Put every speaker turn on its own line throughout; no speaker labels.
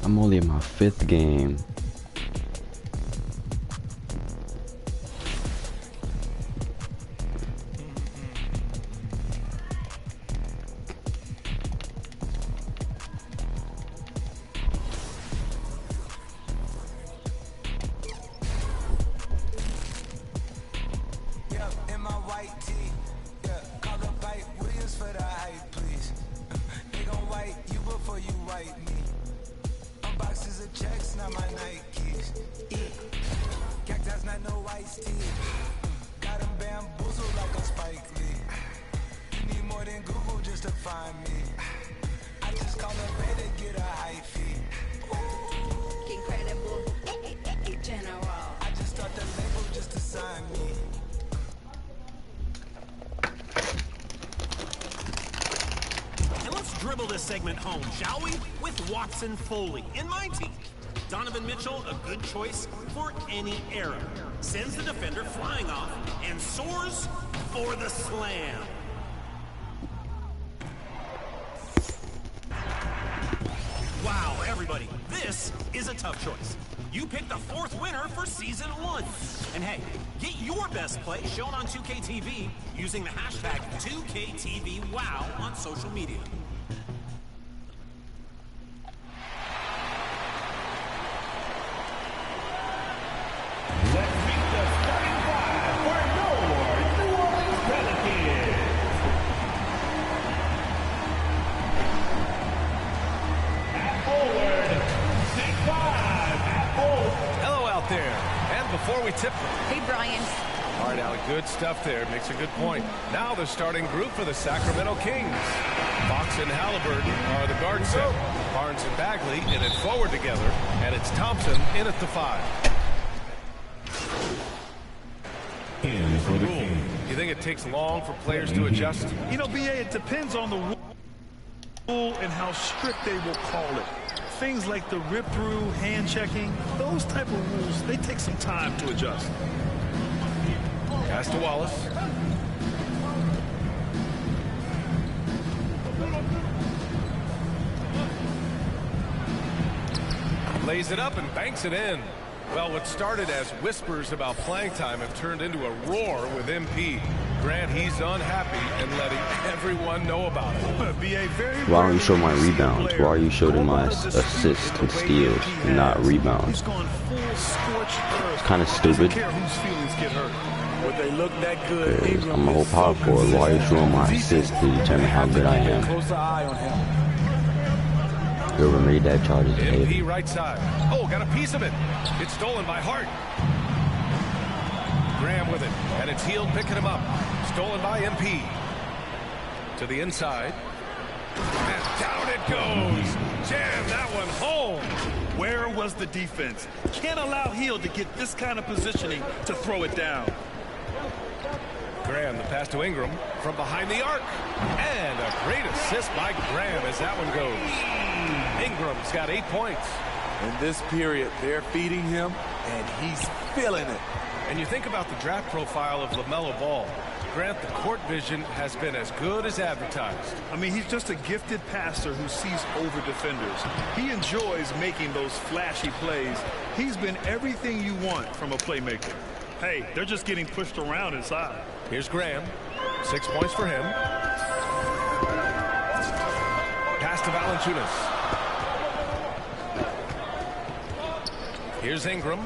I'm only in my 5th game.
Segment home, shall we? With Watson Foley in my team. Donovan Mitchell, a good choice for any era. Sends the defender flying off and soars for the slam. Wow, everybody, this is a tough choice. You picked the 4th winner for Season 1. And hey, get your best play shown on 2KTV using the hashtag 2KTVWow on social media.
Hey, Brian.
All right, Allie, good stuff there. Makes a good point. Now the starting group for the Sacramento Kings. Fox and Halliburton are the guard set. Barnes and Bagley in it forward together. And it's Thompson in at the 5.
In for the Kings.
You think it takes long for players to adjust?
You know, BA, it depends on the rule and how strict they will call it. Things like the rip-through, hand-checking, those type of rules, they take some time to adjust.
Pass to Wallace. Lays it up and banks it in. Well, what started as whispers about playing time have turned into a roar with MP. Grant, he's unhappy and letting everyone know about it.
Why don't you show my rebounds? Why are you showing my assists and steals and not rebounds? It's kind of stupid. I'm a whole power forward. Why are you showing my assists to determine how good I am? Whoever made that charge is a hater.
MP right side. Oh, got a piece of it. It's stolen by Hart. Graham with it, and it's Heald picking him up. Stolen by MP. To the inside. And down it goes. Jam that one home.
Where was the defense? Can't allow Heald to get this kind of positioning to throw it down.
Graham, the pass to Ingram from behind the arc. And a great assist by Graham as that one goes. Ingram's got 8 points.
In this period, they're feeding him, and he's feeling it.
And you think about the draft profile of LaMelo Ball. Grant, the court vision has been as good as advertised.
I mean, he's just a gifted passer who sees over defenders. He enjoys making those flashy plays. He's been everything you want from a playmaker. Hey, they're just getting pushed around inside.
Here's Graham. 6 points for him. Pass to Valanciunas. Here's Ingram.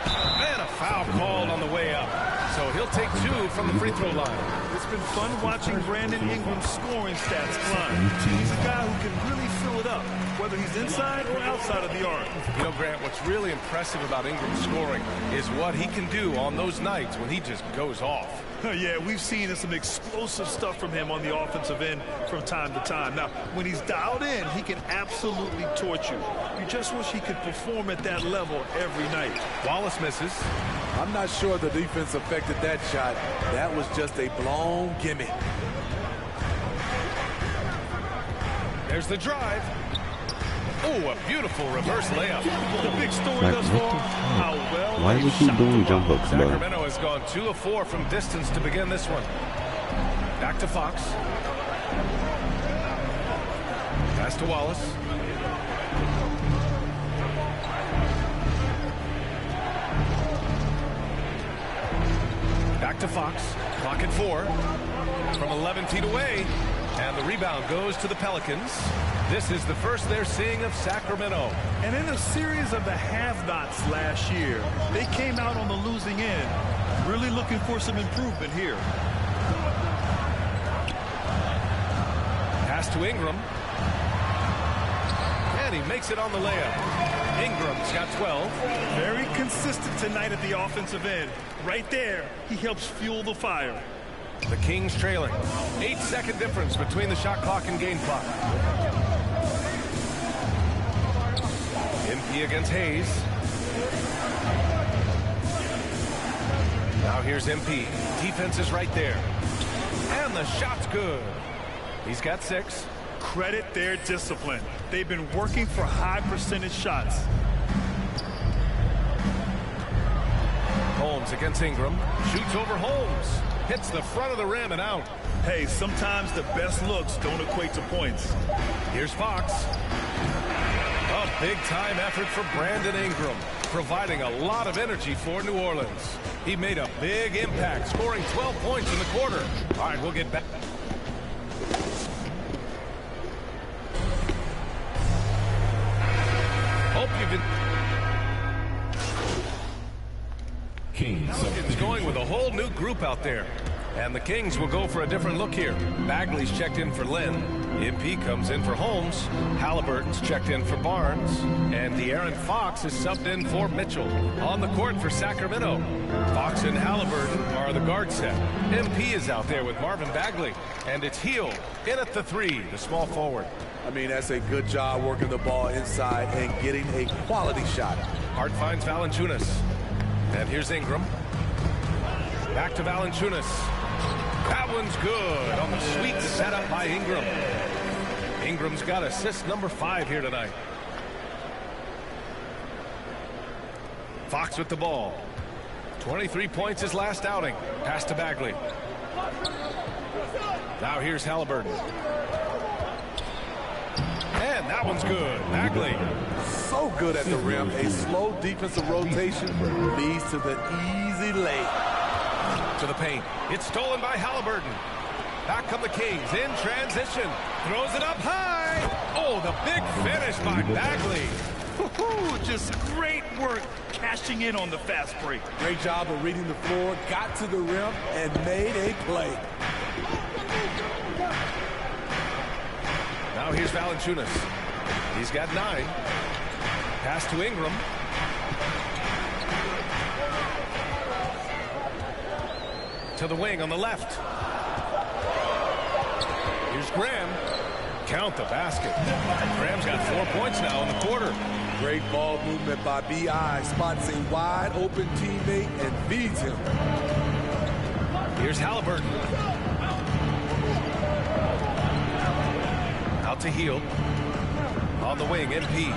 And a foul called on the way up. So he'll take 2 from the free throw line.
It's been fun watching Brandon Ingram's scoring stats climb. He's a guy who can really fill it up, whether he's inside or outside of the arc.
You know, Grant, what's really impressive about Ingram's scoring is what he can do on those nights when he just goes off.
Yeah, we've seen some explosive stuff from him on the offensive end from time to time. Now, when he's dialed in, he can absolutely torch you. You just wish he could perform at that level every night.
Wallace misses.
I'm not sure the defense affected that shot. That was just a blown gimme.
There's the drive. Oh, a beautiful reverse layup.
The big story thus far, how well.
Why does he keep doing jump hooks, bro?
Sacramento has gone 2 of 4 from distance to begin this one. Back to Fox. Pass to Wallace. Back to Fox. Clock at 4. From 11 feet away. And the rebound goes to the Pelicans. This is the first they're seeing of Sacramento.
And in a series of the have-nots last year, they came out on the losing end. Really looking for some improvement here.
Pass to Ingram. And he makes it on the layup. Ingram's got 12.
Very consistent tonight at the offensive end. Right there, he helps fuel the fire.
The Kings trailing. 8-second difference between the shot clock and game clock. MP against Hayes. Now here's MP. Defense is right there. And the shot's good. He's got 6.
Credit their discipline. They've been working for high percentage shots.
Holmes against Ingram. Shoots over Holmes. Hits the front of the rim and out.
Hey, sometimes the best looks don't equate to points.
Here's Fox. A big-time effort for Brandon Ingram, providing a lot of energy for New Orleans. He made a big impact, scoring 12 points in the quarter. All right, we'll get back. Hope you've been... Pelicans going with a whole new group out there. And the Kings will go for a different look here. Bagley's checked in for Lynn. MP comes in for Holmes. Halliburton's checked in for Barnes. And De'Aaron Fox is subbed in for Mitchell. On the court for Sacramento, Fox and Halliburton are the guard set. MP is out there with Marvin Bagley. And it's Heel in at the 3, the small forward.
I mean, that's a good job working the ball inside and getting a quality shot.
Hart finds Valanciunas. And here's Ingram. Back to Valanciunas. That one's good on the sweet setup by Ingram. Ingram's got assist number 5 here tonight. Fox with the ball. 23 points his last outing. Pass to Bagley. Now here's Halliburton. And that one's good. Bagley.
So good at the rim. A slow defensive rotation leads to the easy lay.
To the paint. It's stolen by Halliburton. Back come the Kings in transition. Throws it up high. Oh, the big finish by Bagley.
Just great work cashing in on the fast break.
Great job of reading the floor, got to the rim, and made a play.
Now here's Valanciunas. He's got 9. Pass to Ingram. To the wing on the left. Here's Graham. Count the basket. Graham's got 4 points now in the quarter.
Great ball movement by B.I. Spots a wide open teammate and feeds him.
Here's Halliburton. Out to Heel. On the wing, MP.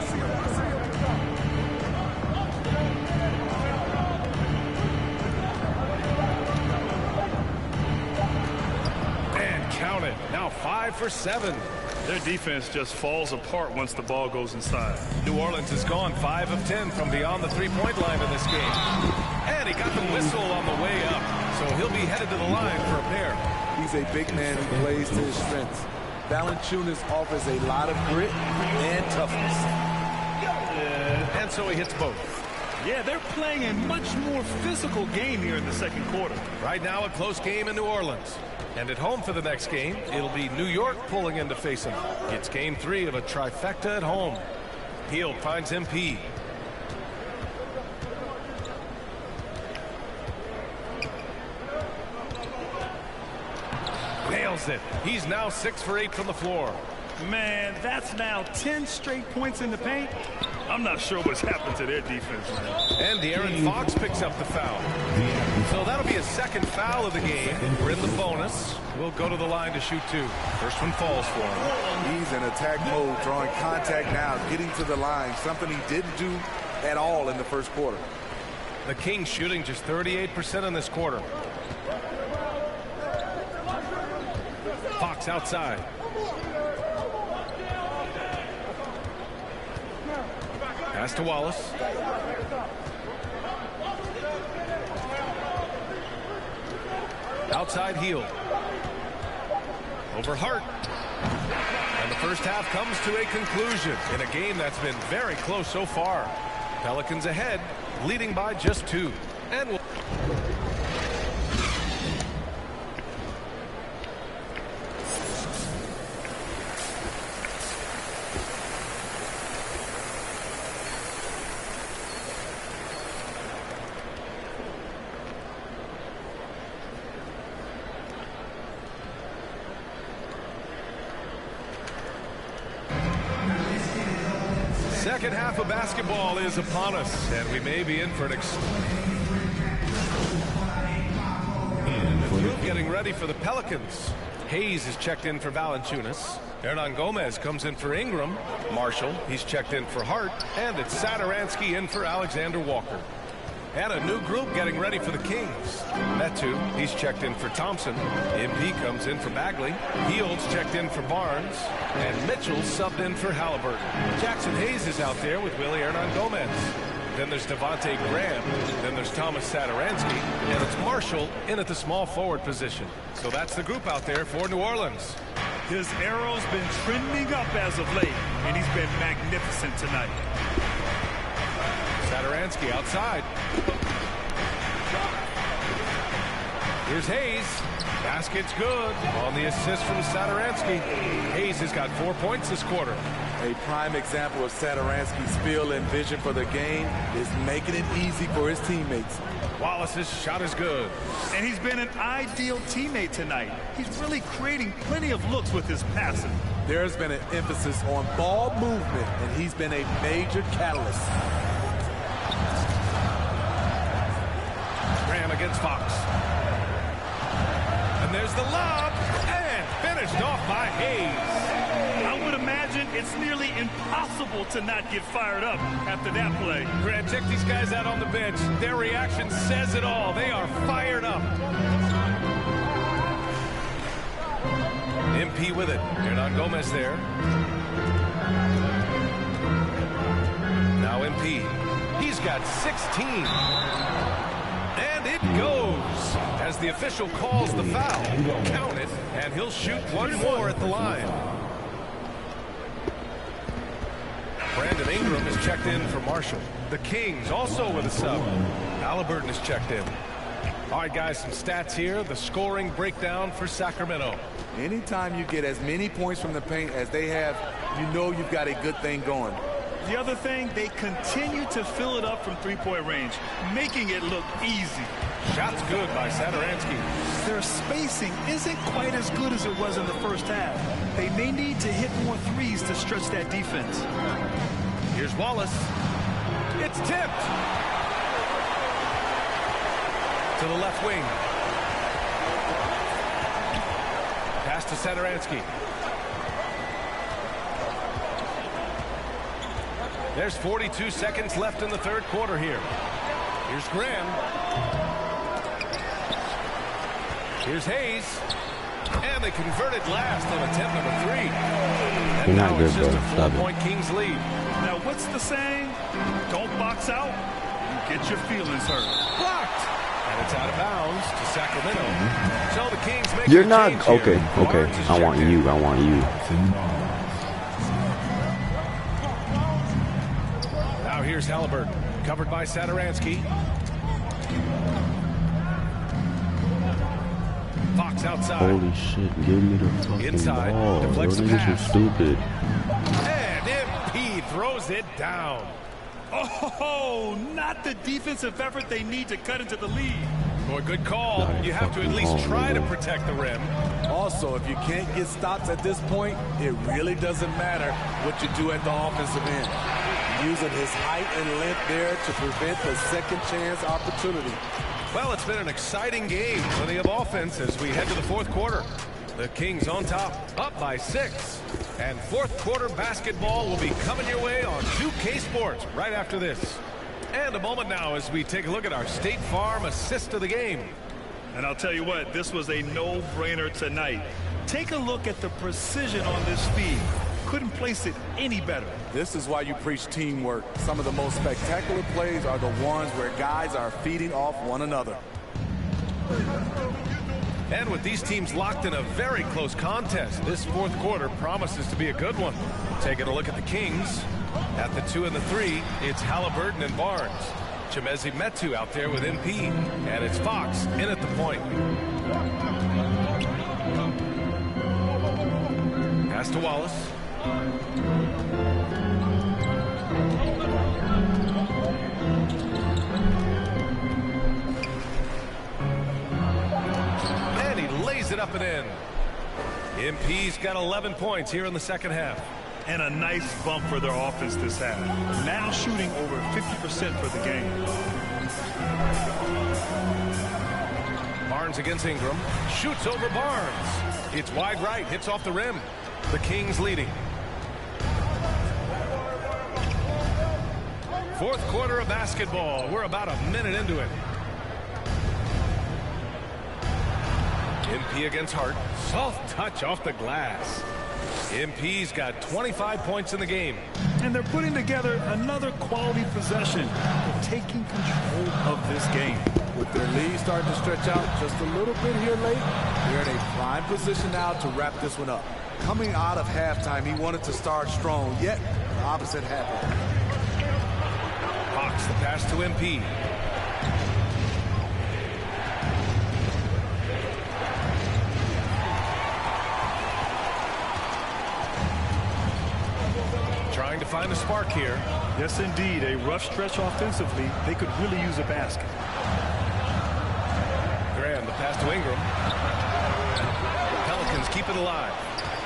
Count it. Now 5 for 7.
Their defense just falls apart once the ball goes inside.
New Orleans has gone 5 of 10 from beyond the three-point line in this game. And he got the whistle on the way up, so he'll be headed to the line for a pair.
He's a big man who plays to his strengths. Valanciunas offers a lot of grit and toughness.
And so he hits both.
Yeah, they're playing a much more physical game here in the second quarter.
Right now, a close game in New Orleans. And at home for the next game, it'll be New York pulling in to face him. It's game 3 of a trifecta at home. Heel finds MP. Nails it. He's now 6 for 8 from the floor.
Man, that's now 10 straight points in the paint. I'm not sure what's happened to their defense, man.
And De'Aaron Fox picks up the foul. So that'll be a second foul of the game. We're in the bonus. We'll go to the line to shoot 2. First one falls for him.
He's in attack mode, drawing contact now, getting to the line, something he didn't do at all in the first quarter.
The Kings shooting just 38% in this quarter. Fox outside. Pass to Wallace. Outside heel. Over Hart. And the first half comes to a conclusion in a game that's been very close so far. Pelicans ahead, leading by just 2. And we'll second half of basketball is upon us, and we may be in for an group getting ready for the Pelicans. Hayes is checked in for Valanciunas. Hernan Gomez comes in for Ingram. Marshall, he's checked in for Hart. And it's Satoransky in for Alexander Walker. And a new group getting ready for the Kings. Metu, he's checked in for Thompson. MP comes in for Bagley. Fields checked in for Barnes. And Mitchell subbed in for Halliburton. Jackson Hayes is out there with Willie Hernan Gomez. Then there's Devontae Graham. Then there's Thomas Satoransky. And it's Marshall in at the small forward position. So that's the group out there for New Orleans.
His arrow's been trending up as of late, and he's been magnificent tonight.
Satoransky outside. Here's Hayes. Basket's good on the assist from Satoransky. Hayes has got 4 points this quarter.
A prime example of Satoransky's feel and vision for the game is making it easy for his teammates.
Wallace's shot is good.
And he's been an ideal teammate tonight. He's really creating plenty of looks with his passing.
There's been an emphasis on ball movement, and he's been a major catalyst.
Graham against Fox. And there's the lob, and finished off by Hayes.
I would imagine it's nearly impossible to not get fired up after that play.
Grant, check these guys out on the bench. Their reaction says it all. They are fired up. MP with it. Hernan Gomez there. Now MP. He's got 16. And it goes as the official calls the foul. Count it, and he'll shoot one more at the line. Brandon Ingram is checked in for Marshall. The Kings also with a sub. Halliburton is checked in. All right, guys, some stats here. The scoring breakdown for Sacramento.
Anytime you get as many points from the paint as they have, you know you've got a good thing going.
The other thing, they continue to fill it up from three-point range, making it look easy.
Shots good by Satoransky.
Their spacing isn't quite as good as it was in the first half. They may need to hit more threes to stretch that defense.
Here's Wallace. It's tipped. To the left wing. Pass to Satoransky. There's 42 seconds left in the third quarter here. Here's Graham. Here's Hayes. And they converted last on attempt number 3. And
You're not
now
good,
it's just
bro.
a
Stop
4-point Kings lead.
Now, what's the saying? Don't box out. You get your feelings hurt.
Blocked. And it's out of bounds to Sacramento. So the Kings make
You're
a
not
change
okay.
here.
Okay,
Barnes is
I want
checked in.
you. I want you.
Now here's Halliburton, covered by Satoransky. Fox outside.
Holy shit! Give me the fucking
Inside,
ball. Those
deflects the
niggas are
pass.
stupid.
And MP throws it down.
Oh, not the defensive effort they need to cut into the lead.
Boy, good call.
Nice
You have to at
fucking
least
call,
try to
man.
protect the rim.
Also, if you can't get stops at this point, it really doesn't matter what you do at the offensive end. Using his height and length there to prevent the second chance opportunity.
Well, it's been an exciting game. Plenty of offense as we head to the fourth quarter. The Kings on top, up by 6. And fourth quarter basketball will be coming your way on 2K Sports right after this. And a moment now as we take a look at our State Farm assist of the game.
And I'll tell you what, this was a no-brainer tonight. Take a look at the precision on this feed. couldn't place it any better.
This is why you preach teamwork. Some of the most spectacular plays are the ones where guys are feeding off one another.
And with these teams locked in a very close contest, this fourth quarter promises to be a good one. Taking a look at the Kings. At the 2 and the 3, it's Halliburton and Barnes. Chimezi Metu out there with MP. And it's Fox in at the point. Pass to Wallace. And he lays it up and in. MP's got 11 points here in the second half.
And a nice bump for their offense this half. Now shooting over 50% for the game.
Barnes against Ingram. Shoots over Barnes. It's wide right. Hits off the rim. The Kings leading. Fourth quarter of basketball. We're about a minute into it. MP against Hart. Soft touch off the glass. MP's got 25 points in the game.
And they're putting together another quality possession. They're taking control of this game.
With their lead starting to stretch out just a little bit here late, they're in a prime position now to wrap this one up. Coming out of halftime, he wanted to start strong, yet the opposite happened.
Fox, the pass to MP. Trying to find a spark here.
Yes, indeed. A rough stretch offensively. They could really use a basket.
Graham, the pass to Ingram. Pelicans keep it alive.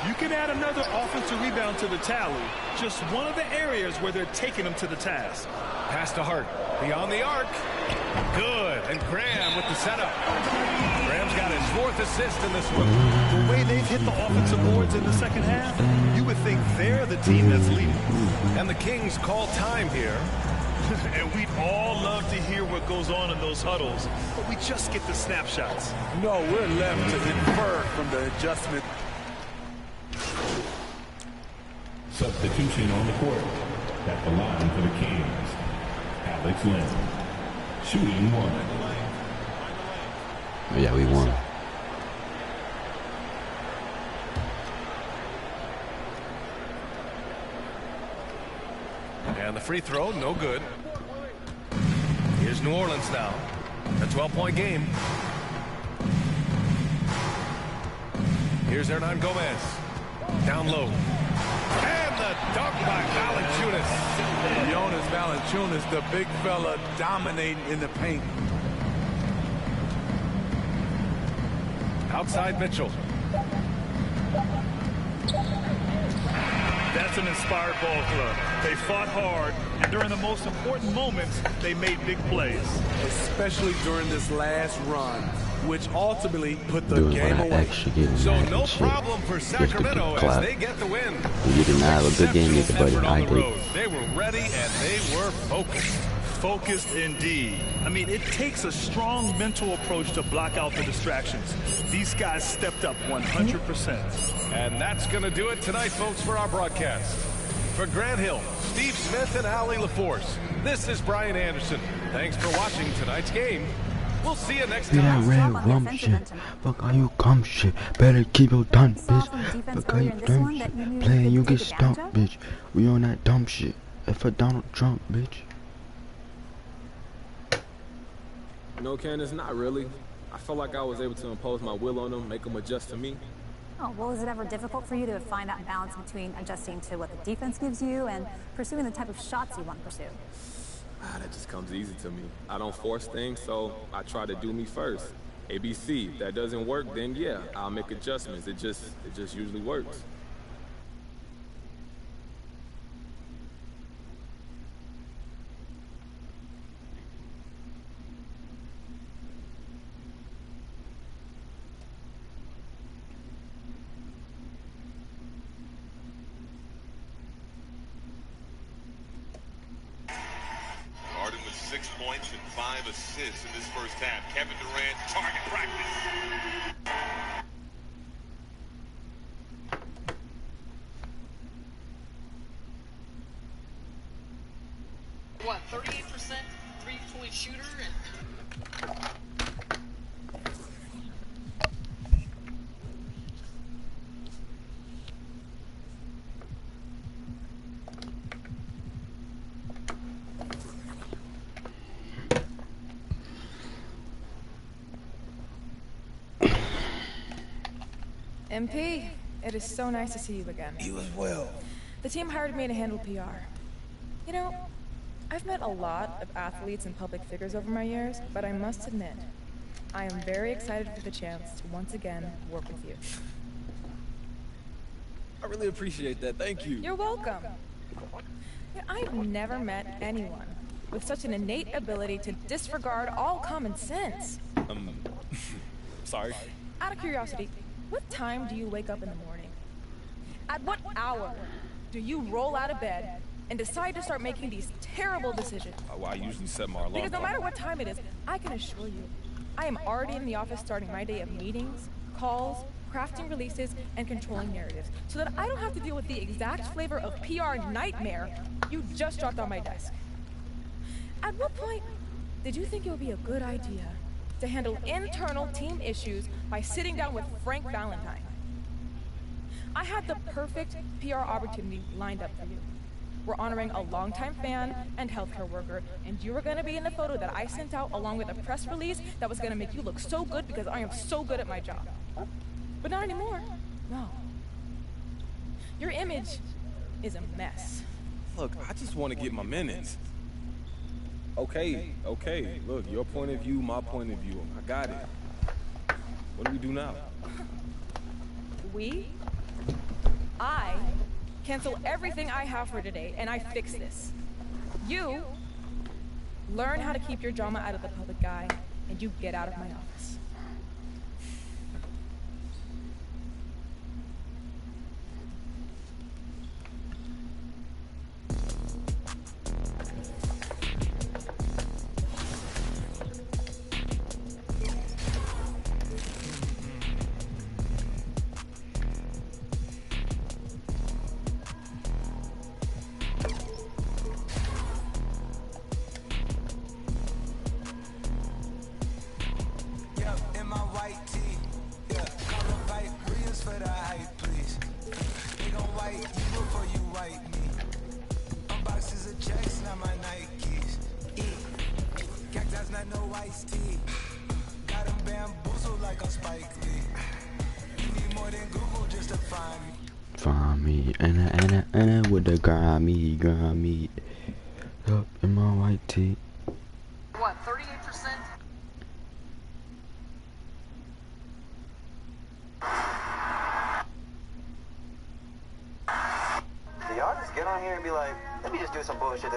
You can add another offensive rebound to the tally. Just one of the areas where they're taking them to the task.
Pass to Hart. Beyond the arc. Good. And Graham with the setup. Graham's got his fourth assist in this one.
The way they've hit the offensive boards in the second half, you would think they're the team that's leading.
And the Kings call time here.
And we'd all love to hear what goes on in those huddles, but we just get the snapshots.
No, we're left to infer from the adjustment.
Substitution on the court. At the line for the Kings, Alex Len. Shooting 1.
Yeah, we won.
And the free throw, no good. Here's New Orleans now. A 12-point game. Here's Hernan Gomez. Down low. And the dunk by Valanciunas.
Jonas Valanciunas, the big fella, dominating in the paint.
Outside Mitchell.
That's an inspired ball club. They fought hard, and during the most important moments, they made big plays.
Especially during this last run, which ultimately put the game away.
So no problem for Sacramento as they get the win.
You didn't have a good game either, buddy. I did.
They were ready and they were focused.
Focused indeed. I mean, it takes a strong mental approach to block out the distractions. These guys stepped up 100%.
And that's going to do it tonight, folks, for our broadcast. For Grant Hill, Steve Smith, and Allie LaForce, this is Brian Anderson. Thanks for watching tonight's game. We'll see you next time.
That red rum shit. Fuck all you cum shit. Better keep your dumb bitch. Fuck all you dumb shit. Playing you get stumped, bitch. We on that dumb shit. If for Donald Trump, bitch.
No, Candace, not really. I felt like I was able to impose my will on them, make them adjust to me.
Oh, well, is it ever difficult for you to find that balance between adjusting to what the defense gives you and pursuing the type of shots you want to pursue?
That just comes easy to me. I don't force things, so I try to do me first. ABC. If that doesn't work, then yeah, I'll make adjustments. It just usually works.
Harden with 6 points and 5 assists in this first half. Kevin Durant, target practice.
What, 38% three-point shooter?
MP, it is so nice to see you again.
You as well.
The team hired me to handle PR. You know, I've met a lot of athletes and public figures over my years, but I must admit, I am very excited for the chance to once again work with you.
I really appreciate that. Thank you.
You're welcome. Yeah, I've never met anyone with such an innate ability to disregard all common sense.
Sorry.
Out of curiosity, what time do you wake up in the morning? At what hour do you roll out of bed and decide to start making these terrible decisions?
Well, I usually set my alarm.
Because no matter what time it is, I can assure you, I am already in the office starting my day of meetings, calls, crafting releases, and controlling narratives, so that I don't have to deal with the exact flavor of PR nightmare you just dropped on my desk. At what point did you think it would be a good idea to handle internal team issues by sitting down with Frank Valentine? I had the perfect PR opportunity lined up for you. We're honoring a longtime fan and healthcare worker, and you were gonna be in the photo that I sent out along with a press release that was gonna make you look so good because I am so good at my job. But not anymore. No. Your image is a mess.
Look, I just want to get my minutes. Okay. Look, your point of view, my point of view. I got it. What do we do now?
I cancel everything I have for today, and I fix this. You learn how to keep your drama out of the public eye, and you get out of my office.
Find me, and with the grimy, up in my white tee.
What, 38%?
Do y'all just get on here and be like, let me just do some bullshit?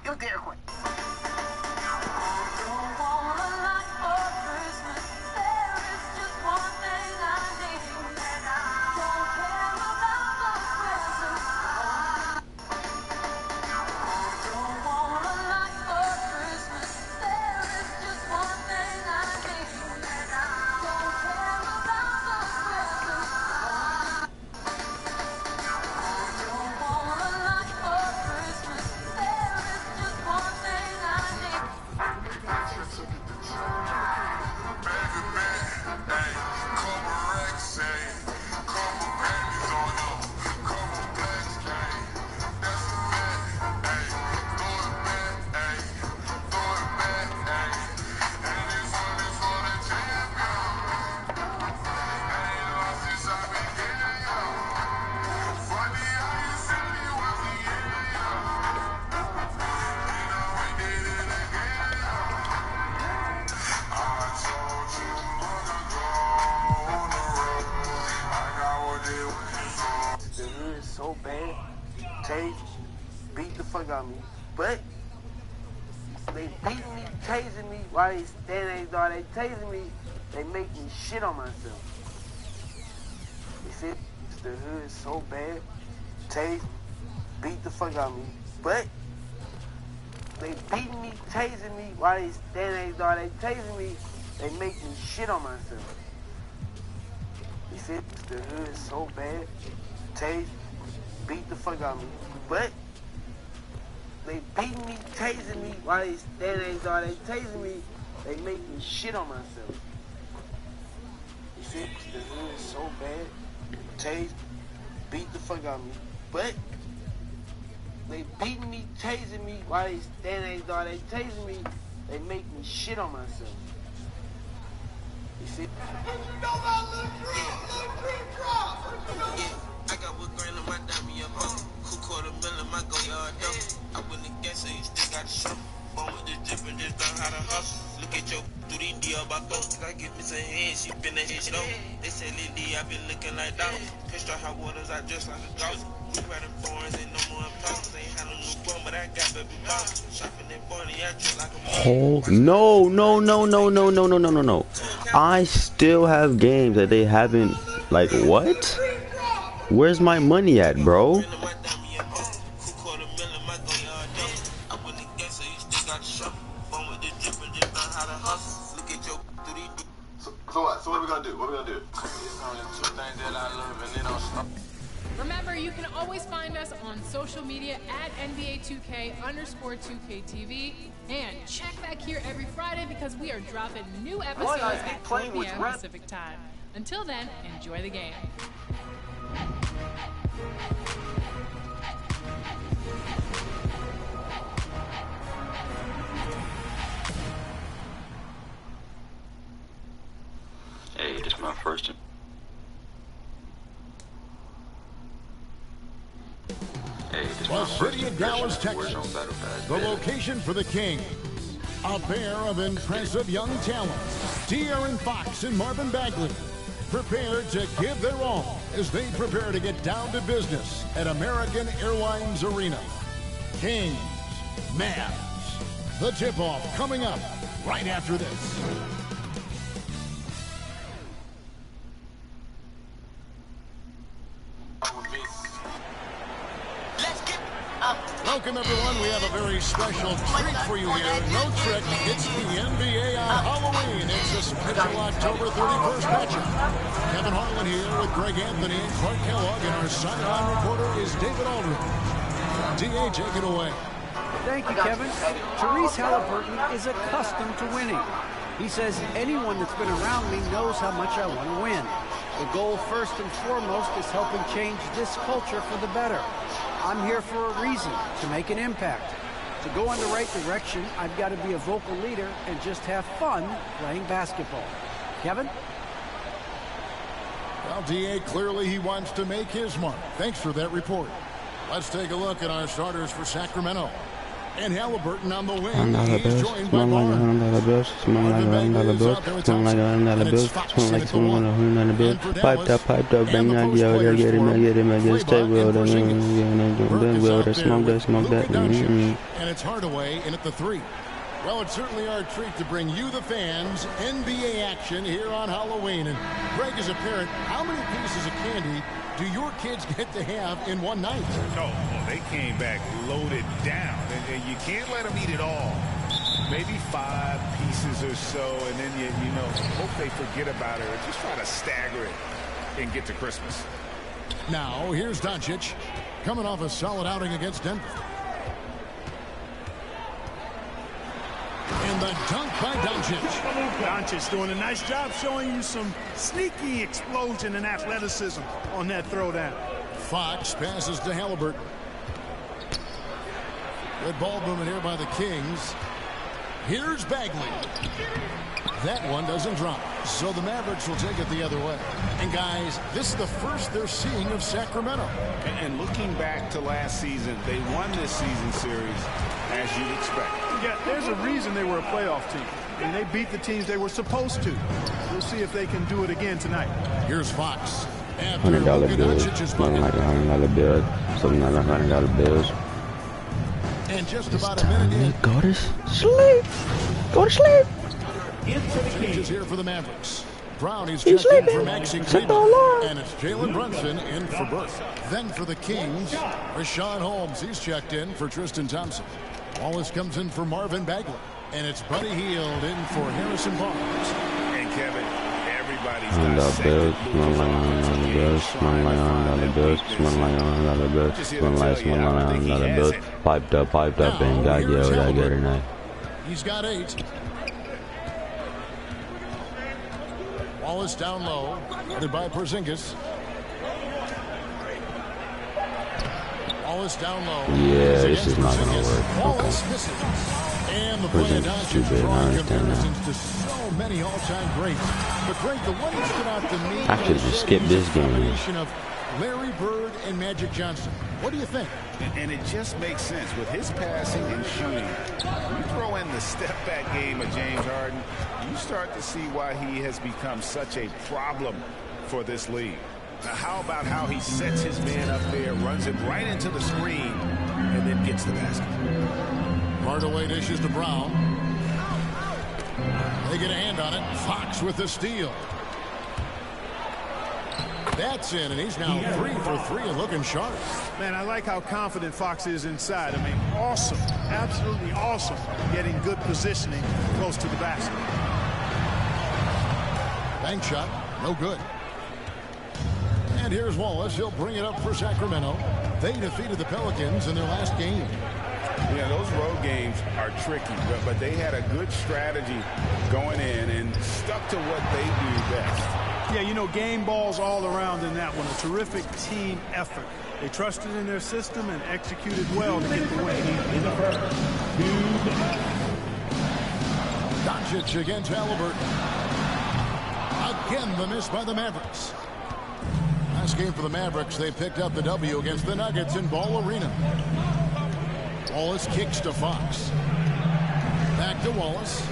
You dare quit. So bad, Tay beat the fuck out of me, but they beat me, tasing me, while they standing there, they tasing me, they make me shit on myself. They said the hood is so bad, Tay beat the fuck out of me, but they beat me, tasing me, while they standing there, they tasing me, they make me shit on myself. They said the hood is so bad, Tay beat the fuck out of me, but They beating me, tasing me. While they standing there, they tasing me. They make me shit on myself. You see, the hood is so bad. Tase, beat the fuck out of me. But they beating me, tasing me. While they standing there, they tasing me. They make me shit on myself. You see? I got what grand on my diamond up. Who quarter million my go yard up. I wouldn't guess so you still got some. Born with this drip and just learn how to hustle. Look at your through the deal about those. I give me some hands, she been a head slow. They said Lindy, I been looking like dog. Pissed off hot waters, I just like a ghost. We riding foreigns, ain't no more applause. Ain't had no new phone, but I got baby boss. Shopping in Barney, I just like a
Oh no, no, no, no, no, no, no, no, no, no. I still have games that they haven't. Like what? Where's my money at, bro?
So what are we gonna do? What are we gonna do?
Remember, you can always find us on social media at NBA2K_2KTV. And check back here every Friday because we are dropping new episodes at 4 p.m. Pacific time. Until then, enjoy the game.
Hey, this is my first time.
The city of Dallas, Texas, the location for the Kings. A pair of impressive young talents, De'Aaron Fox and Marvin Bagley, prepared to give their all as they prepare to get down to business at American Airlines Arena. Kings, Mavs, the tip-off coming up right after this. Welcome, everyone. We have a very special treat for you here. No trick, it's the NBA on Halloween. It's a special October 31st matchup. Kevin Harlan here with Greg Anthony and Clark Kellogg, and our sideline reporter is David Aldridge. D.A., take it away.
Thank you, Kevin. Therese Halliburton is accustomed to winning. He says anyone that's been around me knows how much I want to win. The goal, first and foremost, is helping change this culture for the better. I'm here for a reason, to make an impact. To go in the right direction, I've got to be a vocal leader and just have fun playing basketball. Kevin?
Well, D.A., clearly he wants to make his mark. Thanks for that report. Let's take a look at our starters for Sacramento. And Halliburton on the wing. He's joined by Barnes.
Piped up, bang out, yeah, get him, stay well, smoke that.
And it's Hardaway in at the 3. Well, it's certainly our treat to bring you, the fans, NBA action here on Halloween. And Greg, as a parent, how many pieces of candy do your kids get to have in one night?
Oh, well, they came back loaded down, and you can't let them eat it all. Maybe 5 pieces or so, and then you hope they forget about it or just try to stagger it and get to Christmas.
Now, here's Doncic, coming off a solid outing against Denver. And the dunk by Doncic.
Doncic doing a nice job showing you some sneaky explosion and athleticism on that throwdown.
Fox passes to Halliburton. Good ball movement here by the Kings. Here's Bagley. That one doesn't drop. So the Mavericks will take it the other way. And guys, this is the first they're seeing of Sacramento.
And looking back to last season, they won this season series as you'd expect. Yeah, there's a reason they were a playoff team. And they beat the teams they were supposed to. We'll see if they can do it again tonight.
Here's Fox.
$100 bills. Something like $100 bills. Something like $100 bills.
And just about a minute in.
Go to sleep. Go to sleep.
Changes here for the Mavericks. Brown is checked in for Maxi Kleber. And it's Jalen Brunson in for Burke. Then for the Kings, Rashawn Holmes. He's checked in for Tristan Thompson. Wallace comes in for Marvin Bagley. And it's Buddy Hield in for Harrison Barnes.
And Kevin, everybody
everybody's dissected moves on offense games, trying to find that weakness.
Smell like piped up, and got yelled at her tonight.
He's got 8. Wallace down low, guarded by Porzingis. Wallace down low.
Yeah, this is not gonna work.
Wallace
Okay.
misses. And the
Porzingis is too big, I understand now.
to so many all-time greats. But Greg, the one that stood out to me,
I should just skip this game.
combination of Larry Bird and Magic Johnson. What do you think?
And it just makes sense with his passing and shooting. You throw in the step-back game of James Harden, you start to see why he has become such a problem for this league. Now, how about how he sets his man up there, runs him right into the screen, and then gets the basket.
Hardaway dishes to Brown. They get a hand on it. Fox with the steal. That's in, and he's now 3 for 3 and looking sharp.
Man, I like how confident Fox is inside. I mean, awesome, absolutely awesome, getting good positioning close to the basket.
Bank shot, no good. And here's Wallace. He'll bring it up for Sacramento. They defeated the Pelicans in their last game.
Yeah, those road games are tricky, but they had a good strategy going in and stuck to what they do best.
Yeah, you know, game balls all around in that one. A terrific team effort. They trusted in their system and executed well to get the win.
Doncic against Halliburton. Again, the miss by the Mavericks. Last game for the Mavericks, they picked up the W against the Nuggets in Ball Arena. Wallace kicks to Fox. Back to Wallace.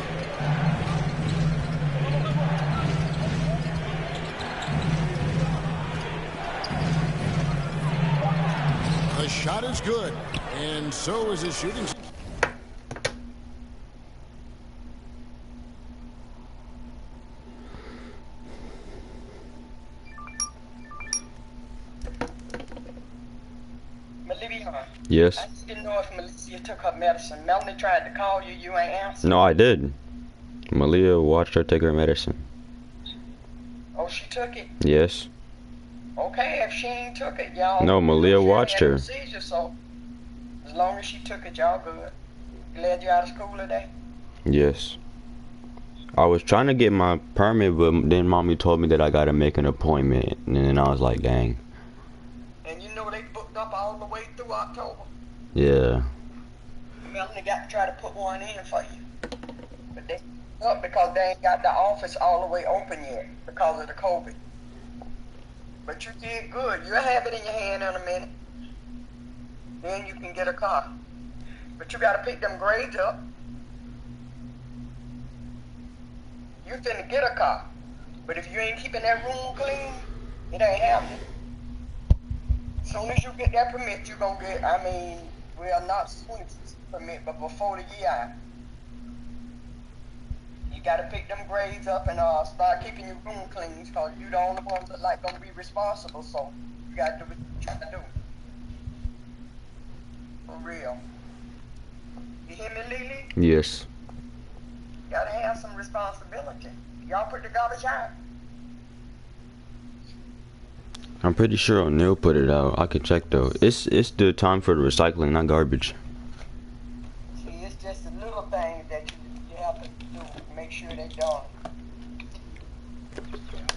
The shot is good, and so is his shooting.
Yes.
I just didn't know if Melissa took her medicine. Melanie tried to call you. You ain't answered.
No, I did. Malia watched her take her medicine.
Oh, she took it?
Yes.
Okay, if she ain't took it, y'all.
No, Malia watched her.
Procedure, so as long as she took it, y'all good. Glad you out of school today?
Yes. I was trying to get my permit, but then mommy told me that I gotta make an appointment, and then I was like, dang.
And you know they booked up all the way through October.
Yeah.
Melanie got to try to put one in for you. But they up because they ain't got the office all the way open yet because of the COVID. But you did good. You'll have it in your hand in a minute. Then you can get a car. But you got to pick them grades up. You finna get a car. But if you ain't keeping that room clean, it ain't happening. As soon as you get that permit, you gonna get, I mean, well, not soon as permit, but before the year out. You gotta pick them grades up and start keeping your room clean, because you the only ones that like gonna be responsible, so you gotta do what you gotta do. For real. You hear me, Lily?
Yes.
You gotta have some responsibility. Y'all put the garbage out.
I'm pretty sure O'Neal put it out. I could check though. It's the time for the recycling, not garbage.
See, it's just the little things that you have to do. Make sure they're done. You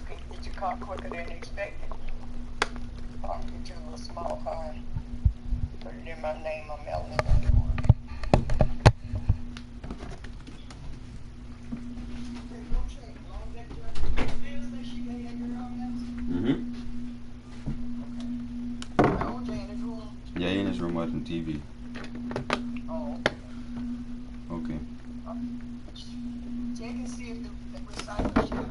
can get your car quicker than expected. I'll get you a little small car. Put it in my name. I'm Melanie.
Mm-hmm. Yeah, in his room watching TV.
Oh.
Okay.
Check and see if the recycle shop.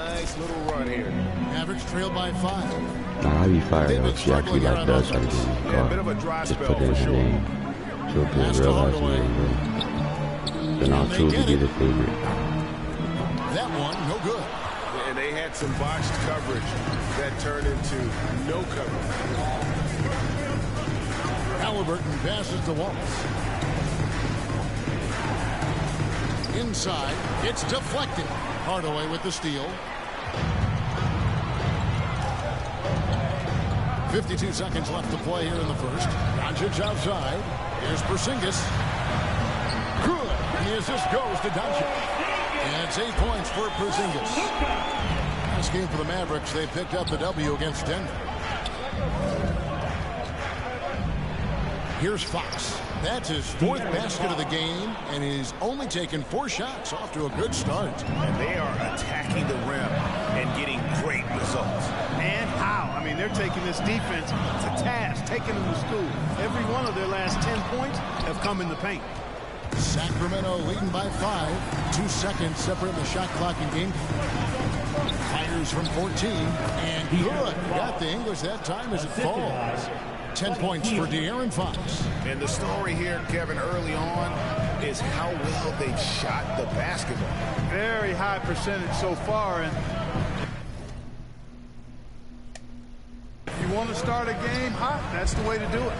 nice little run here.
Mavericks trail by 5.
Nah, I be fired up. She actually like does try to get in the car.
A bit of a dry
Just
spell
put it in
for
her
sure.
name. She'll put a real last name, bro. Then I'll choose to get a favorite.
That one, no good.
And they had some botched coverage that turned into no coverage.
Halliburton passes to Wallace. Inside, it's deflected. Hardaway with the steal. 52 seconds left to play here in the first. Doncic outside. Here's Porzingis. Good. And the assist goes to Doncic. And it's 8 points for Porzingis. Last game for the Mavericks, they picked up the W against Denver. Here's Fox. That's his 4th basket of the game, and he's only taken 4 shots, off to a good start.
And they are attacking the rim and getting great results.
And how? I mean, they're taking this defense to task, taking them to school. Every one of their last 10 points have come in the paint.
Sacramento leading by 5. 2 seconds separating the shot clock and game. Fires from 14, and good. Got the English that time as it falls. 10 points for De'Aaron Fox.
And the story here, Kevin, early on is how well they've shot the basketball.
Very high percentage so far. And if you want to start a game hot, that's the way to do it.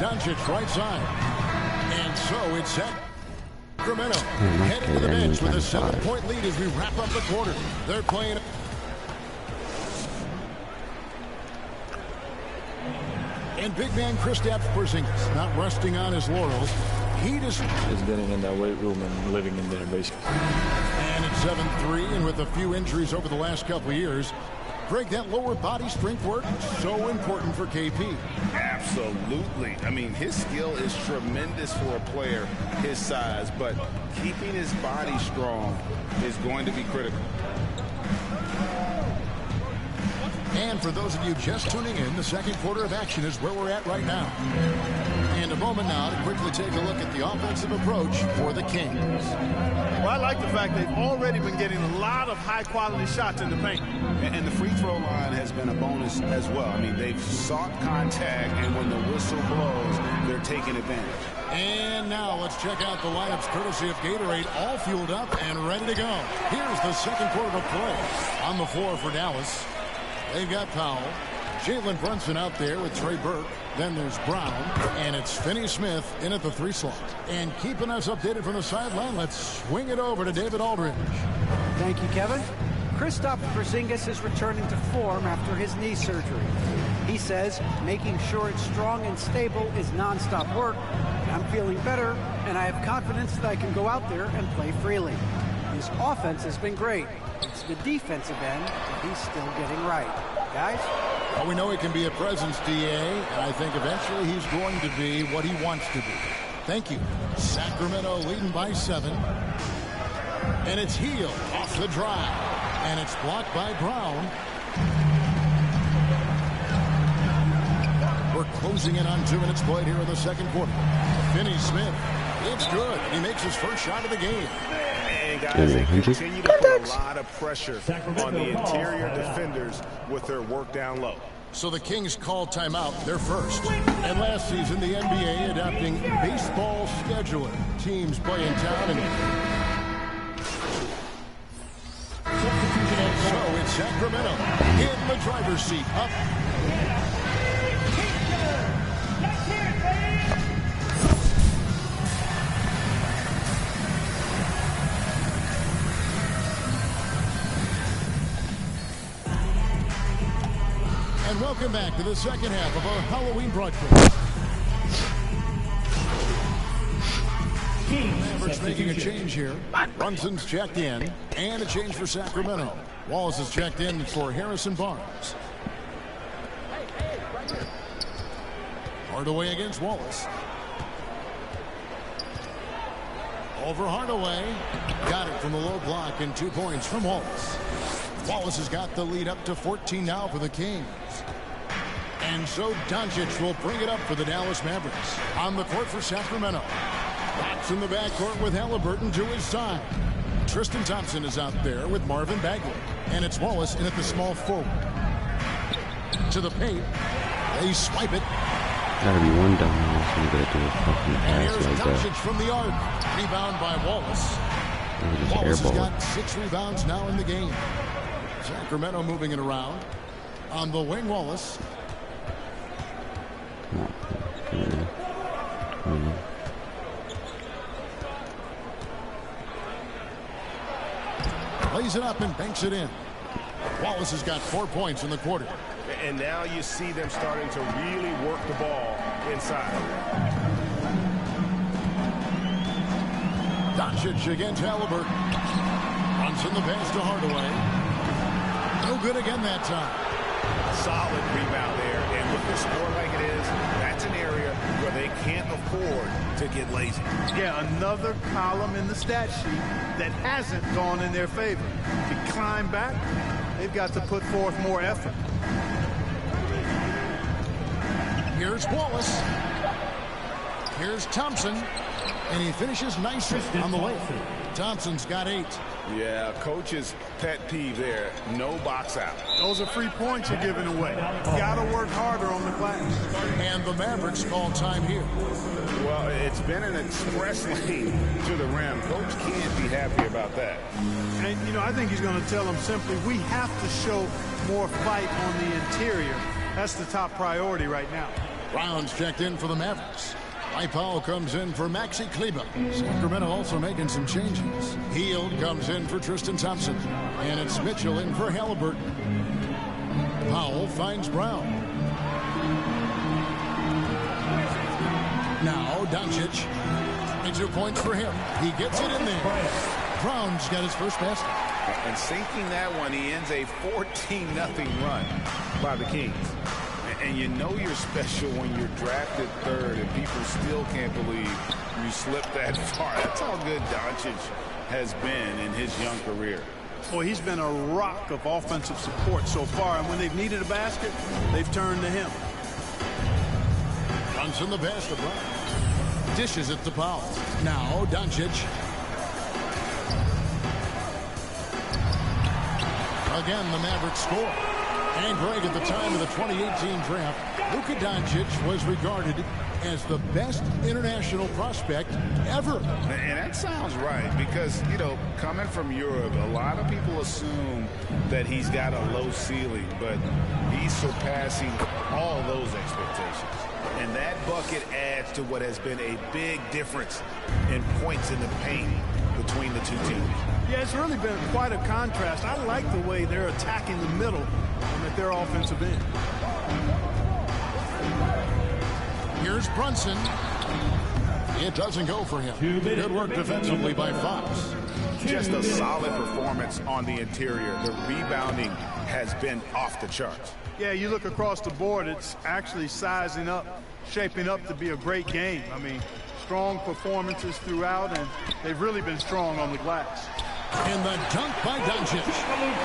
Doncic right side. And so it's Sacramento heading to the bench with a 7-point lead as we wrap up the quarter. They're playing. And big man Kristaps Porzingis not resting on his laurels. He just
is getting in that weight room and living in there, basically.
And it's 7-3, and with a few injuries over the last couple of years, Greg, that lower body strength work so important for KP.
Absolutely. I mean, his skill is tremendous for a player his size, but keeping his body strong is going to be critical.
And for those of you just tuning in, the second quarter of action is where we're at right now. And a moment now to quickly take a look at the offensive approach for the Kings.
Well, I like the fact they've already been getting a lot of high-quality shots in the paint.
And the free throw line has been a bonus as well. I mean, they've sought contact, and when the whistle blows, they're taking advantage.
And now let's check out the lineups courtesy of Gatorade, all fueled up and ready to go. Here's the second quarter of play. On the floor for Dallas, they've got Powell, Jalen Brunson out there with Trey Burke. Then there's Brown, and it's Finney-Smith in at the 3 slot. And keeping us updated from the sideline, let's swing it over to David Aldridge.
Thank you, Kevin. Kristaps Porzingis is returning to form after his knee surgery. He says making sure it's strong and stable is nonstop work. I'm feeling better, and I have confidence that I can go out there and play freely. His offense has been great. It's the defensive end that he's still getting right. Guys?
Well, we know he can be a presence, DA, and I think eventually he's going to be what he wants to be. Thank you. Sacramento leading by 7. And it's Heel off the drive. And it's blocked by Brown. We're closing in on 2 minutes played here in the second quarter. Finney-Smith. It's good. He makes his first shot of the game.
And guys, they continue to put a lot of pressure on the interior defenders with their work down low.
So the Kings call timeout, their first. And last season, the NBA adopting baseball scheduling. Teams play in town and so it's Sacramento in the driver's seat. Up. And welcome back to the second half of our Halloween broadcast. Mavericks making a change here. Brunson's checked in, and a change for Sacramento. Wallace is checked in for Harrison Barnes. Hardaway against Wallace. Over Hardaway. Got it from the low block, and 2 points from Wallace. Wallace has got the lead up to 14 now for the Kings. And so Doncic will bring it up for the Dallas Mavericks. On the court for Sacramento. Fox in the backcourt with Halliburton to his side. Tristan Thompson is out there with Marvin Bagley. And it's Wallace in at the small forward. To the paint. They swipe it.
Gotta be one dumbass who's gonna do a fucking pass
Here's
like
Doncic
that.
from the arc. Rebound by Wallace. Wallace has got 6 rebounds now in the game. Sacramento moving it around. On the wing, Wallace. Lays it up and banks it in. Wallace has got 4 points in the quarter.
And now you see them starting to really work the ball inside.
Doncic against Halliburton. Runs in the pass to Hardaway. No good again that time.
Solid rebound there. And with the score like it is, that's an area where they can't afford to get lazy.
Yeah, another column in the stat sheet that hasn't gone in their favor. To climb back, they've got to put forth more effort.
Here's Wallace. Here's Thompson. And he finishes nicely on the lane. Thompson's got 8.
Yeah, coach's pet peeve there. No box out.
Those are free points you're giving away. Got to work harder on the glass.
And the Mavericks call time here.
Well, it's been an express lane to the rim. Coach can't be happy about that.
And, you know, I think he's going to tell them simply, we have to show more fight on the interior. That's the top priority right now.
Brown's checked in for the Mavericks. Powell comes in for Maxi Kleber. Sacramento also making some changes. Hield comes in for Tristan Thompson. And it's Mitchell in for Halliburton. Powell finds Brown. Now Doncic. 22 points for him. He gets it in there. Brown's got his first basket.
And sinking that one, he ends a 14-0 run by the Kings. And you know you're special when you're drafted 3rd and people still can't believe you slipped that far. That's how good Doncic has been in his young career.
Boy, he's been a rock of offensive support so far, and when they've needed a basket, they've turned to him.
Runs in the basket, Brown. Dishes it to Powell. Now Doncic. Again, the Mavericks score. And Greg, at the time of the 2018 draft, Luka Doncic was regarded as the best international prospect ever.
And that sounds right because, you know, coming from Europe, a lot of people assume that he's got a low ceiling, but he's surpassing all those expectations. And that bucket adds to what has been a big difference in points in the paint between the two teams.
Yeah, it's really been quite a contrast. I like the way they're attacking the middle at their offensive end.
Here's Brunson. It doesn't go for him. Good work defensively by Fox.
Just a solid performance on the interior. The rebounding has been off the charts.
Yeah, you look across the board, it's actually sizing up, shaping up to be a great game. I mean, strong performances throughout, and they've really been strong on the glass.
And the dunk by Doncic.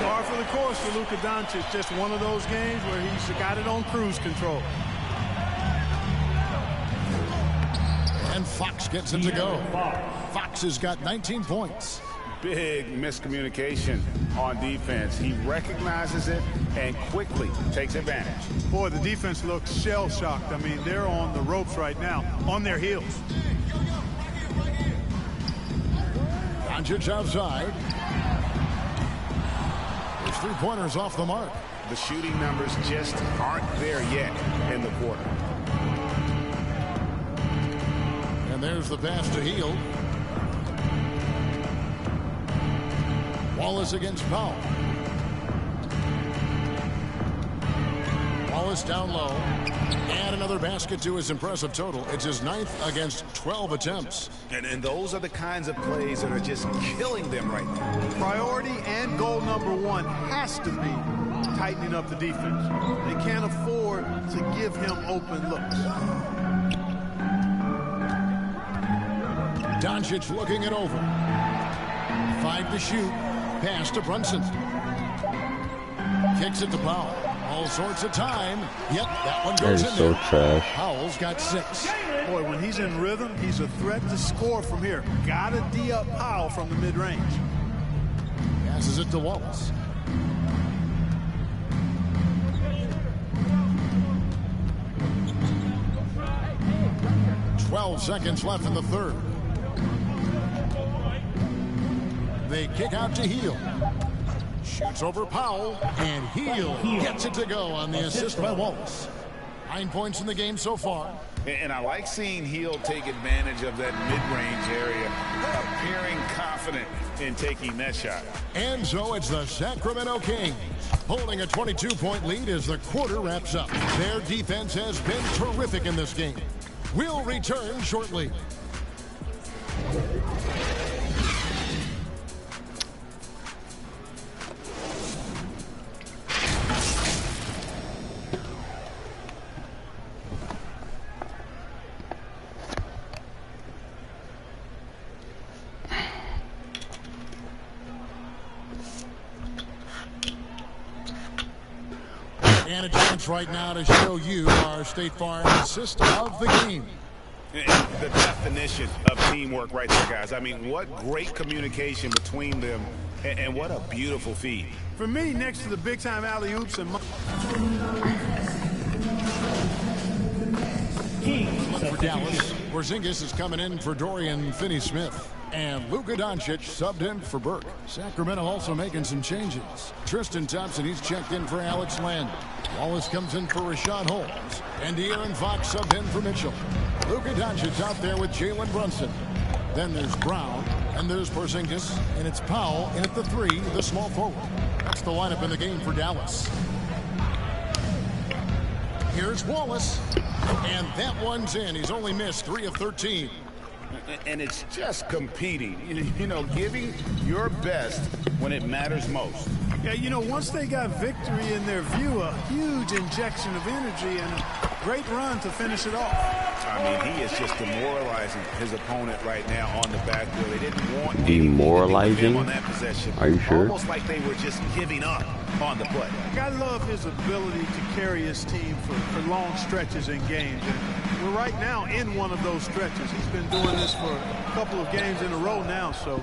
Par for the course for Luka Doncic. Just one of those games where he's got it on cruise control.
And Fox gets it to go. Fox has got 19 points.
Big miscommunication on defense. He recognizes it and quickly takes advantage.
Boy, the defense looks shell-shocked. I mean, they're on the ropes right now, on their heels.
Doncic outside. His 3-pointers off the mark.
The shooting numbers just aren't there yet in the quarter.
And there's the pass to Hield. Wallace against Powell. Wallace down low. And another basket to his impressive total. It's his 9th against 12 attempts.
And those are the kinds of plays that are just killing them right now.
Priority and goal number 1 has to be tightening up the defense. They can't afford to give him open looks.
Doncic looking it over. 5 to shoot. Pass to Brunson. Kicks it to Powell. All sorts of time. Yep, that one goes in
so
there.
trash.
Powell's got 6.
Boy, when he's in rhythm, he's a threat to score from here. Gotta D up Powell from the mid-range.
Passes it to Wallace. "12 seconds left in the third. They kick out to Heel. Shoots over Powell, and Heel gets it to go on the assist by Wallace. 9 points in the game so far.
And I like seeing Heel take advantage of that mid-range area, appearing confident in taking that shot.
And so it's the Sacramento Kings holding a 22-point lead as the quarter wraps up. Their defense has been terrific in this game. We'll return shortly. And a chance right now to show you our State Farm assist of the game.
The definition of teamwork right there, guys. I mean, what great communication between them, and what a beautiful feed.
For me, next to the big-time alley-oops and...
For Dallas, Porzingis is coming in for Dorian Finney-Smith. And Luka Doncic subbed in for Burke. Sacramento also making some changes. Tristan Thompson, he's checked in for Alex Len. Wallace comes in for Rashad Holmes. And De'Aaron Fox subbed in for Mitchell. Luka Doncic out there with Jalen Brunson. Then there's Brown, and there's Porzingis, and it's Powell in at the 3, the small forward. That's the lineup in the game for Dallas. Here's Wallace. And that one's in. He's only missed 3 of 13.
And it's just competing, you know, giving your best when it matters most.
Yeah, you know, once they got victory in their view, a huge injection of energy and a great run to finish it off.
I mean, he is just demoralizing his opponent right now on the backboard. They didn't want
demoralizing
on that possession.
Are you sure?
Almost like they were just giving up on the play.
I love his ability to carry his team for long stretches in games. And we're right now in one of those stretches. He's been doing this for a couple of games in a row now, so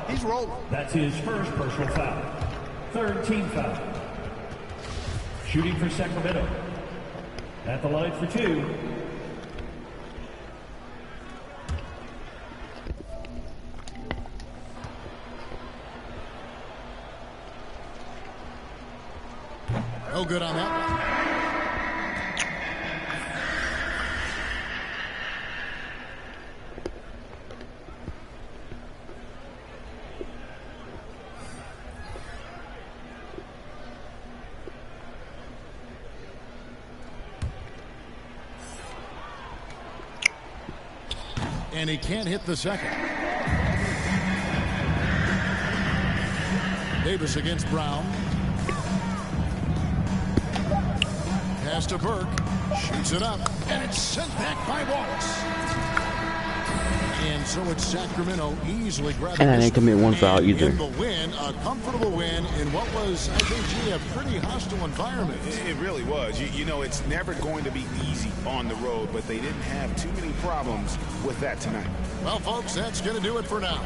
he's rolling.
That's his first personal foul. Third team foul. Shooting for Sacramento. At the line for 2.
No good on that one. And he can't hit the second. Davis against Brown. Pass to Burke. Shoots it up. And it's sent back by Wallace. And so it's Sacramento easily grabbing.
And I didn't commit one foul either.
In the win, a comfortable win in what was, I think, a pretty hostile environment.
It really was. You know, it's never going to be easy on the road, but they didn't have too many problems with that tonight.
Well, folks, that's going to do it for now.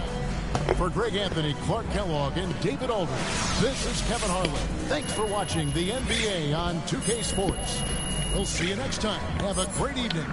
For Greg Anthony, Clark Kellogg, and David Aldridge, this is Kevin Harlan. Thanks for watching the NBA on 2K Sports. We'll see you next time. Have a great evening.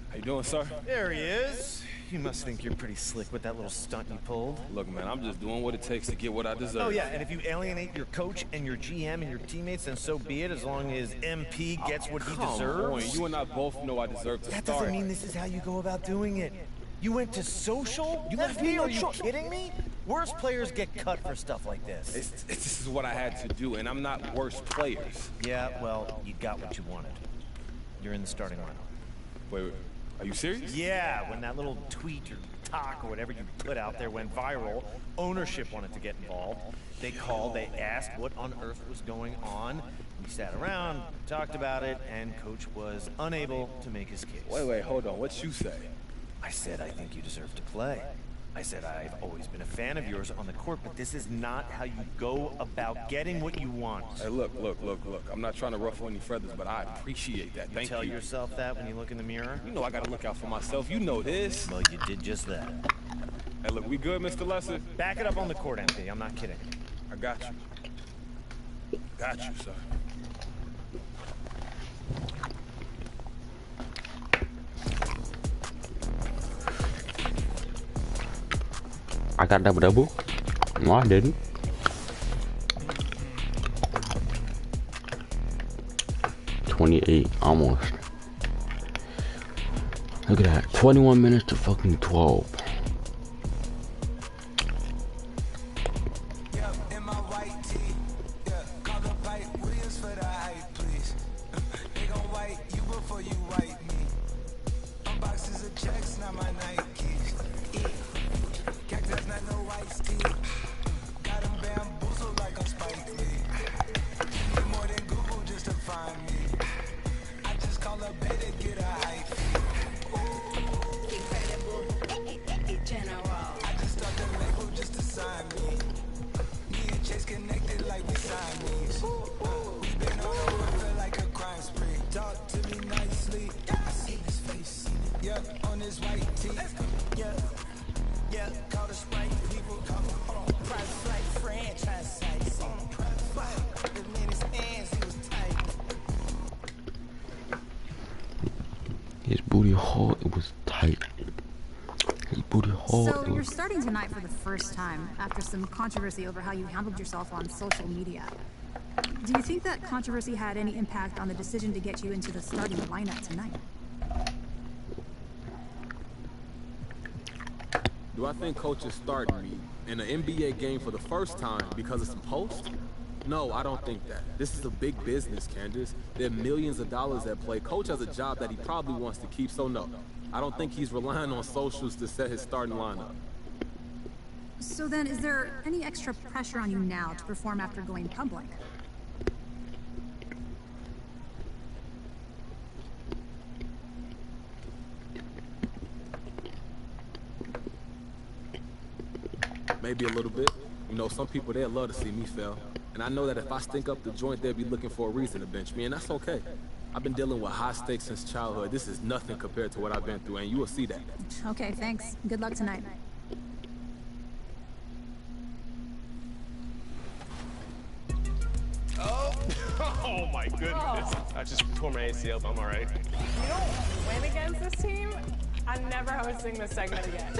How you doing, sir?
There he is.
You must think you're pretty slick with that little stunt you pulled.
Look, man, I'm just doing what it takes to get what I deserve.
Oh, yeah, and if you alienate your coach and your GM and your teammates, then so be it, as long as MP gets what he deserves.
You and I both know I deserve to
That
start.
doesn't mean this is how you go about doing it. You went to social? You left me? Are you kidding me? Worst players get cut for stuff like this.
This is what I had to do, and I'm not worse players.
Yeah, well, you got what you wanted. You're in the starting lineup.
Wait, are you serious?
Yeah, when that little tweet or talk or whatever you put out there went viral, ownership wanted to get involved. They called, they asked what on earth was going on. We sat around, talked about it, and Coach was unable to make his case.
Wait, hold on. What'd you say?
I said I think you deserve to play. I said I've always been a fan of yours on the court, but this is not how you go about getting what you want.
Hey, look. I'm not trying to ruffle any feathers, but I appreciate that. Thank you.
Tell yourself that when you look in the mirror?
You know I gotta look out for myself. You know this.
Well, you did just that.
Hey, look, we good, Mr. Lesser?
Back it up on the court, MP. I'm not kidding.
I got you. Got you, sir.
I got double. No, I didn't. $28, almost. Look at that. 21 minutes to fucking 12. His booty hole, it was tight. His booty hole.
So you're starting tonight for the first time after some controversy over how you handled yourself on social media. Do you think that controversy had any impact on the decision to get you into the starting lineup tonight?
Do I think Coach is starting me in an NBA game for the first time because of some posts? No, I don't think that. This is a big business, Candace. There are millions of dollars at play. Coach has a job that he probably wants to keep, so no. I don't think he's relying on socials to set his starting lineup.
So then, is there any extra pressure on you now to perform after going public?
Maybe a little bit. You know, some people, they'd love to see me fail. And I know that if I stink up the joint, they'll be looking for a reason to bench me, and that's okay. I've been dealing with high stakes since childhood. This is nothing compared to what I've been through, and you will see that.
Okay, thanks. Good luck tonight.
Oh my goodness. I just tore my ACL, but I'm all right.
If you don't win against this team, I'm never hosting this segment again.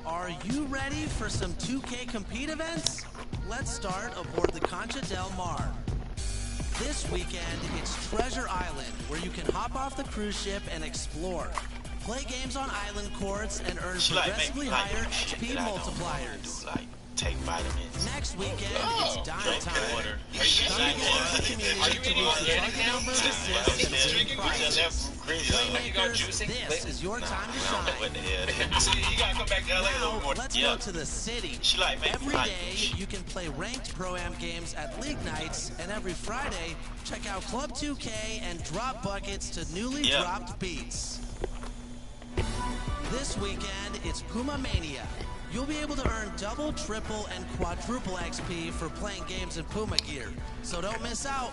Are you ready for some 2K Compete events? Let's start aboard the Concha del Mar. This weekend, it's Treasure Island, where you can hop off the cruise ship and explore. Play games on island courts and earn progressively higher HP multipliers.
Take vitamins.
Next weekend, it's dime time. Come together as a community to reach the target number of assists and win prizes. Playmakers, this is your time to shine. Now, let's go to the city. Every day, you can play ranked Pro-Am games at League Nights, and every Friday, check out Club 2K and drop buckets to newly dropped beats. This weekend, it's Puma Mania. You'll be able to earn double, triple, and quadruple XP for playing games in Puma gear, so don't miss out.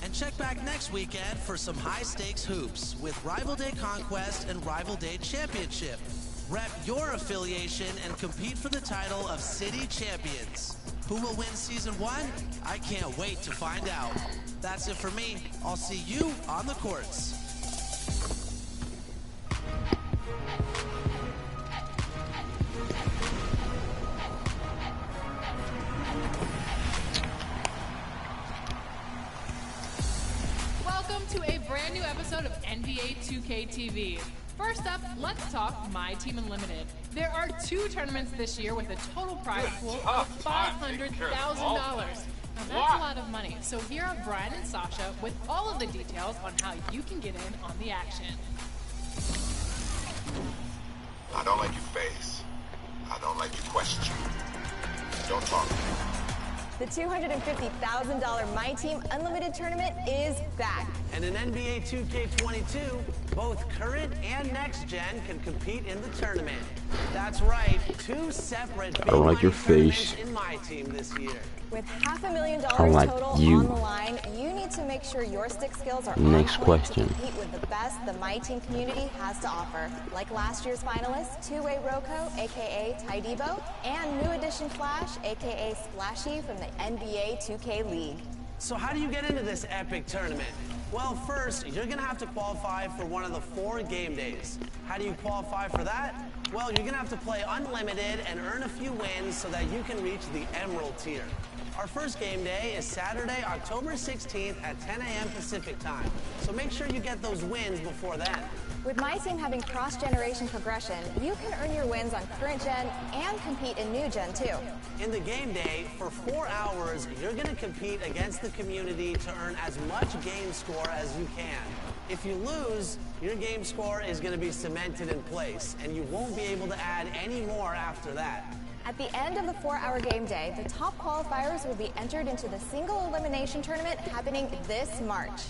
And check back next weekend for some high-stakes hoops with Rival Day Conquest and Rival Day Championship. Rep your affiliation and compete for the title of City Champions. Who will win Season 1? I can't wait to find out. That's it for me. I'll see you on the courts.
NBA 2K TV. First up, let's talk My Team Unlimited. There are 2 tournaments this year with a total prize pool of $500,000. Now that's a lot of money, so here are Brian and Sasha with all of the details on how you can get in on the action.
I don't like your face. I don't like your question. Don't talk to me.
The $250,000 My Team Unlimited tournament is back.
And in NBA 2K22, both current and next gen can compete in the tournament. That's right, 2 separate big
don't like your
tournaments
face.
in My Team this year.
With $500,000
like
total
you.
on the line, you need to make sure your stick skills are
Next
on point
question.
to compete with the best the My Team community has to offer. Like last year's finalists, Two-Way Roko, aka Ty Debo, and new addition Flash, aka Splashy from the NBA 2K League.
So how do you get into this epic tournament? Well, first, you're gonna have to qualify for one of the 4 game days. How do you qualify for that? Well, you're gonna have to play unlimited and earn a few wins so that you can reach the Emerald tier. Our first game day is Saturday, October 16th at 10 a.m. Pacific time. So make sure you get those wins before then.
With My Team having cross-generation progression, you can earn your wins on current gen and compete in new gen too.
In the game day, for 4 hours, you're gonna compete against the community to earn as much game score as you can. If you lose, your game score is gonna be cemented in place, and you won't be able to add any more after that.
At the end of the 4-hour game day, the top qualifiers will be entered into the single elimination tournament happening this March.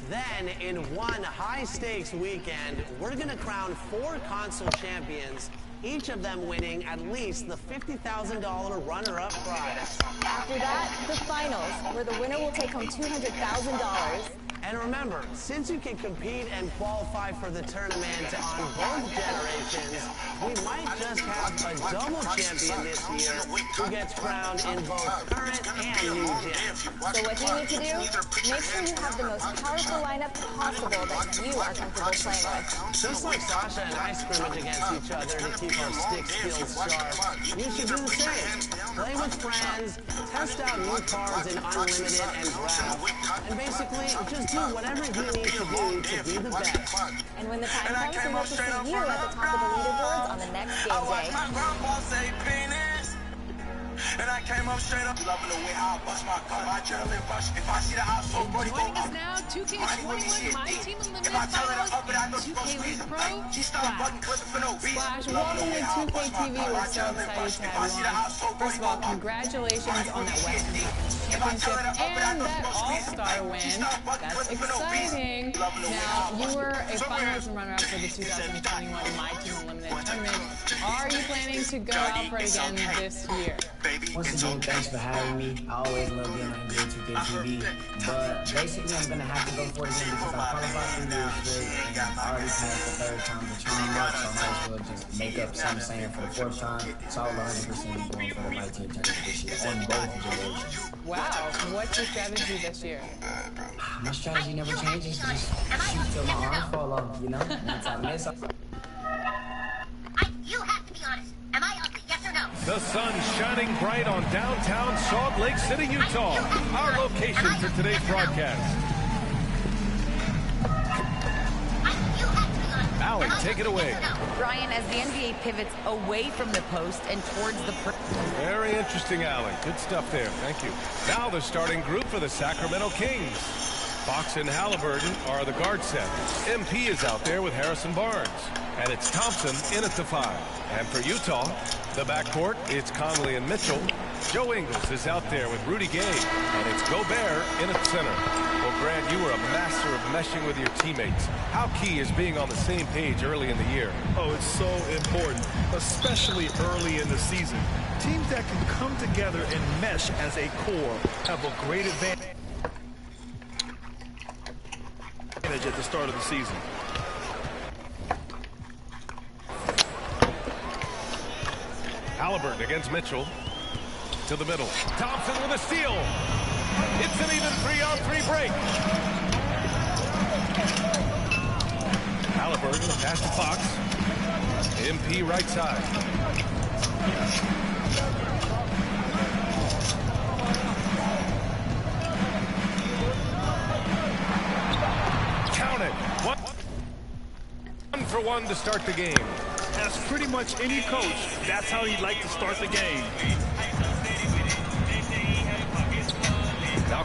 Then, in one high-stakes weekend, we're gonna crown 4 console champions, each of them winning at least the $50,000 runner-up prize.
After that, the finals, where the winner will take home $200,000.
And remember, since you can compete and qualify for the tournament on both generations, we might just have a double champion this year who gets crowned in both current and new gen.
So what you need to do? Make sure you have the most powerful lineup possible that you are comfortable playing with.
Just like Sasha and I scrimmage against each other to keep our stick skills sharp, you should do the same. Play with friends, test out new cards in Unlimited and Draft, and basically just do whatever you need to do to be the best.
And when the time comes, we hope to see you at the top of the leaderboards on the next game day.
And I came up straight up, loving the way I bust my gun. My adrenaline rush. If I see the house, so buddy go
Joining us now, 2K21 My Team Unlimited finalist and 2K League Pro, Splash. Welcome to 2K TV. We're so excited to have you on. First of all, congratulations on that West Championship and that All-Star win. That's exciting. Now, you were a finalist and runner-up for the 2021 My Team Unlimited tournament. Are you planning to go out for it again this year?
Once again, thanks for having me. I always love being on NBA 2K TV, but basically I'm gonna have to go for it again because I qualified 3 years straight and I already passed the 3rd time the charm up, so I might as well just make up something saying for the 4th time. So I will 100% be going for the My Team tournament this year on both generations.
Wow, what's your strategy this year?
My strategy never changes. Just shoot till my arms fall off, you know? Once I miss,
You have to be honest. Am I ugly? Yes or no?
The sun's shining bright on downtown Salt Lake City, Utah, our location for today's broadcast. Allie, take it away.
Brian, as the NBA pivots away from the post and towards the...
Very interesting, Allie. Good stuff there. Thank you. Now the starting group for the Sacramento Kings. Fox and Halliburton are the guard set. MP is out there with Harrison Barnes. And it's Thompson in at the 5. And for Utah, the backcourt, it's Conley and Mitchell. Joe Ingles is out there with Rudy Gay. And it's Gobert in at center. Well, Grant, you were a master of meshing with your teammates. How key is being on the same page early in the year?
Oh, it's so important, especially early in the season. Teams that can come together and mesh as a core have a great advantage at the start of the season.
Halliburton against Mitchell. To the middle. Thompson with a steal. It's an even 3-on-3 break. Halliburton pass to Fox. MP right side. Count it. What? 1 to start the game.
As pretty much any coach, that's how he'd like to start the game.
Now,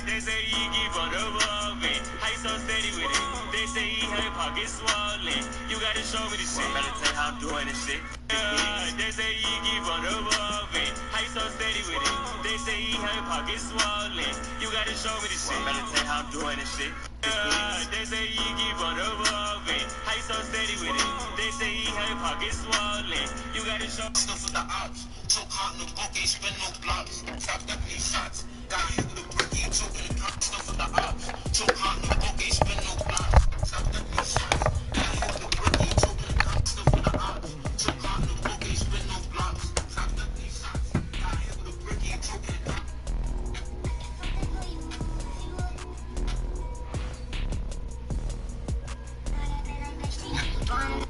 they say he keep on evolving. How you so steady with it? They say he had pockets swollen. You gotta show me the shit. Better tell how I'm doing this shit. They say he keep on evolving. How you so steady with it? They say he had pockets swollen. You gotta show me the shit. Better tell how I'm doing this shit. They say he keep on evolving. How you so steady with it? They say he had pockets swollen. You gotta show stuff for the ops. Choke hard in the book, ain't spin no blocks. Stop definitely shots. Got hit with a brick, ain't choking the cops. Stuff for the ops. Choke hard in the book, ain't spin no blocks. Stop definitely shots. Got hit with a brick, ain't choking the cops. Stuff for the ops. Choke hard in the book, ain't spin no blocks. Stop definitely shots. Got hit with a brick, ain't choking the cops.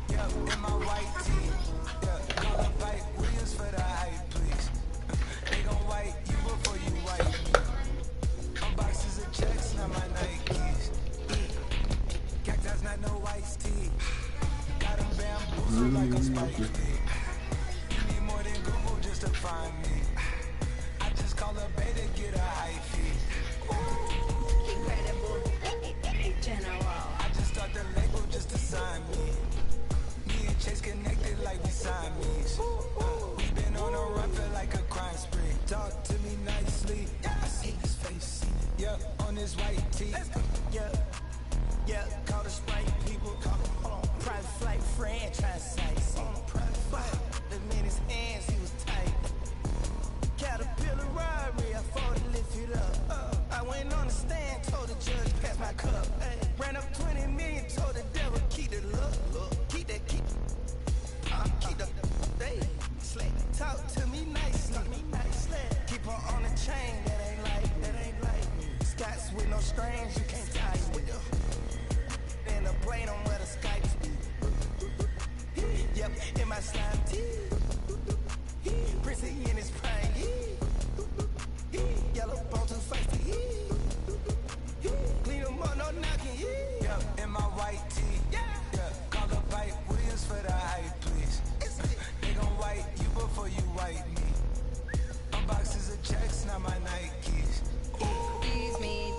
Yeah, in my white tee. Yeah, call up Pipe Williams for the hype, please. They gon' white you before you white me. Boxes of checks, not my Nikes. Cactus, not no white tee. Got them bamboozled like a Spike Lee. You need more than Google just to find me. I just call up Bay to get a high fee. Incredible, general. I just start the label just to sign me. Me and Chase connected like we Siamese. We been on a run, feel like a crime spree. Talk to me nicely. I see his face. Yeah, on his white tee. Yeah, call the Sprite people. Hold on, private flight franchise sites. On a private flight, the man his hands, he was tight. Caterpillar robbery, I fought to lift it up. I went on the stand, told the judge pass my cup. Ran up 20 million, told the devil keep the look. Keep that, keep the day. Talk to me nicely. Keep her on the chain, that ain't like Scots with no strings, you can't tie me. In the plane on where the Skypes be. Yep, in my slime tee. Prissy in his prime. Yellow bone too feisty. Clean them up, no knocking. Yep, in my white tee. Yeah, call up Pipe Williams for the hype, please. They gon' white you before you white me. Boxes of checks, not my Nikes.
Excuse me,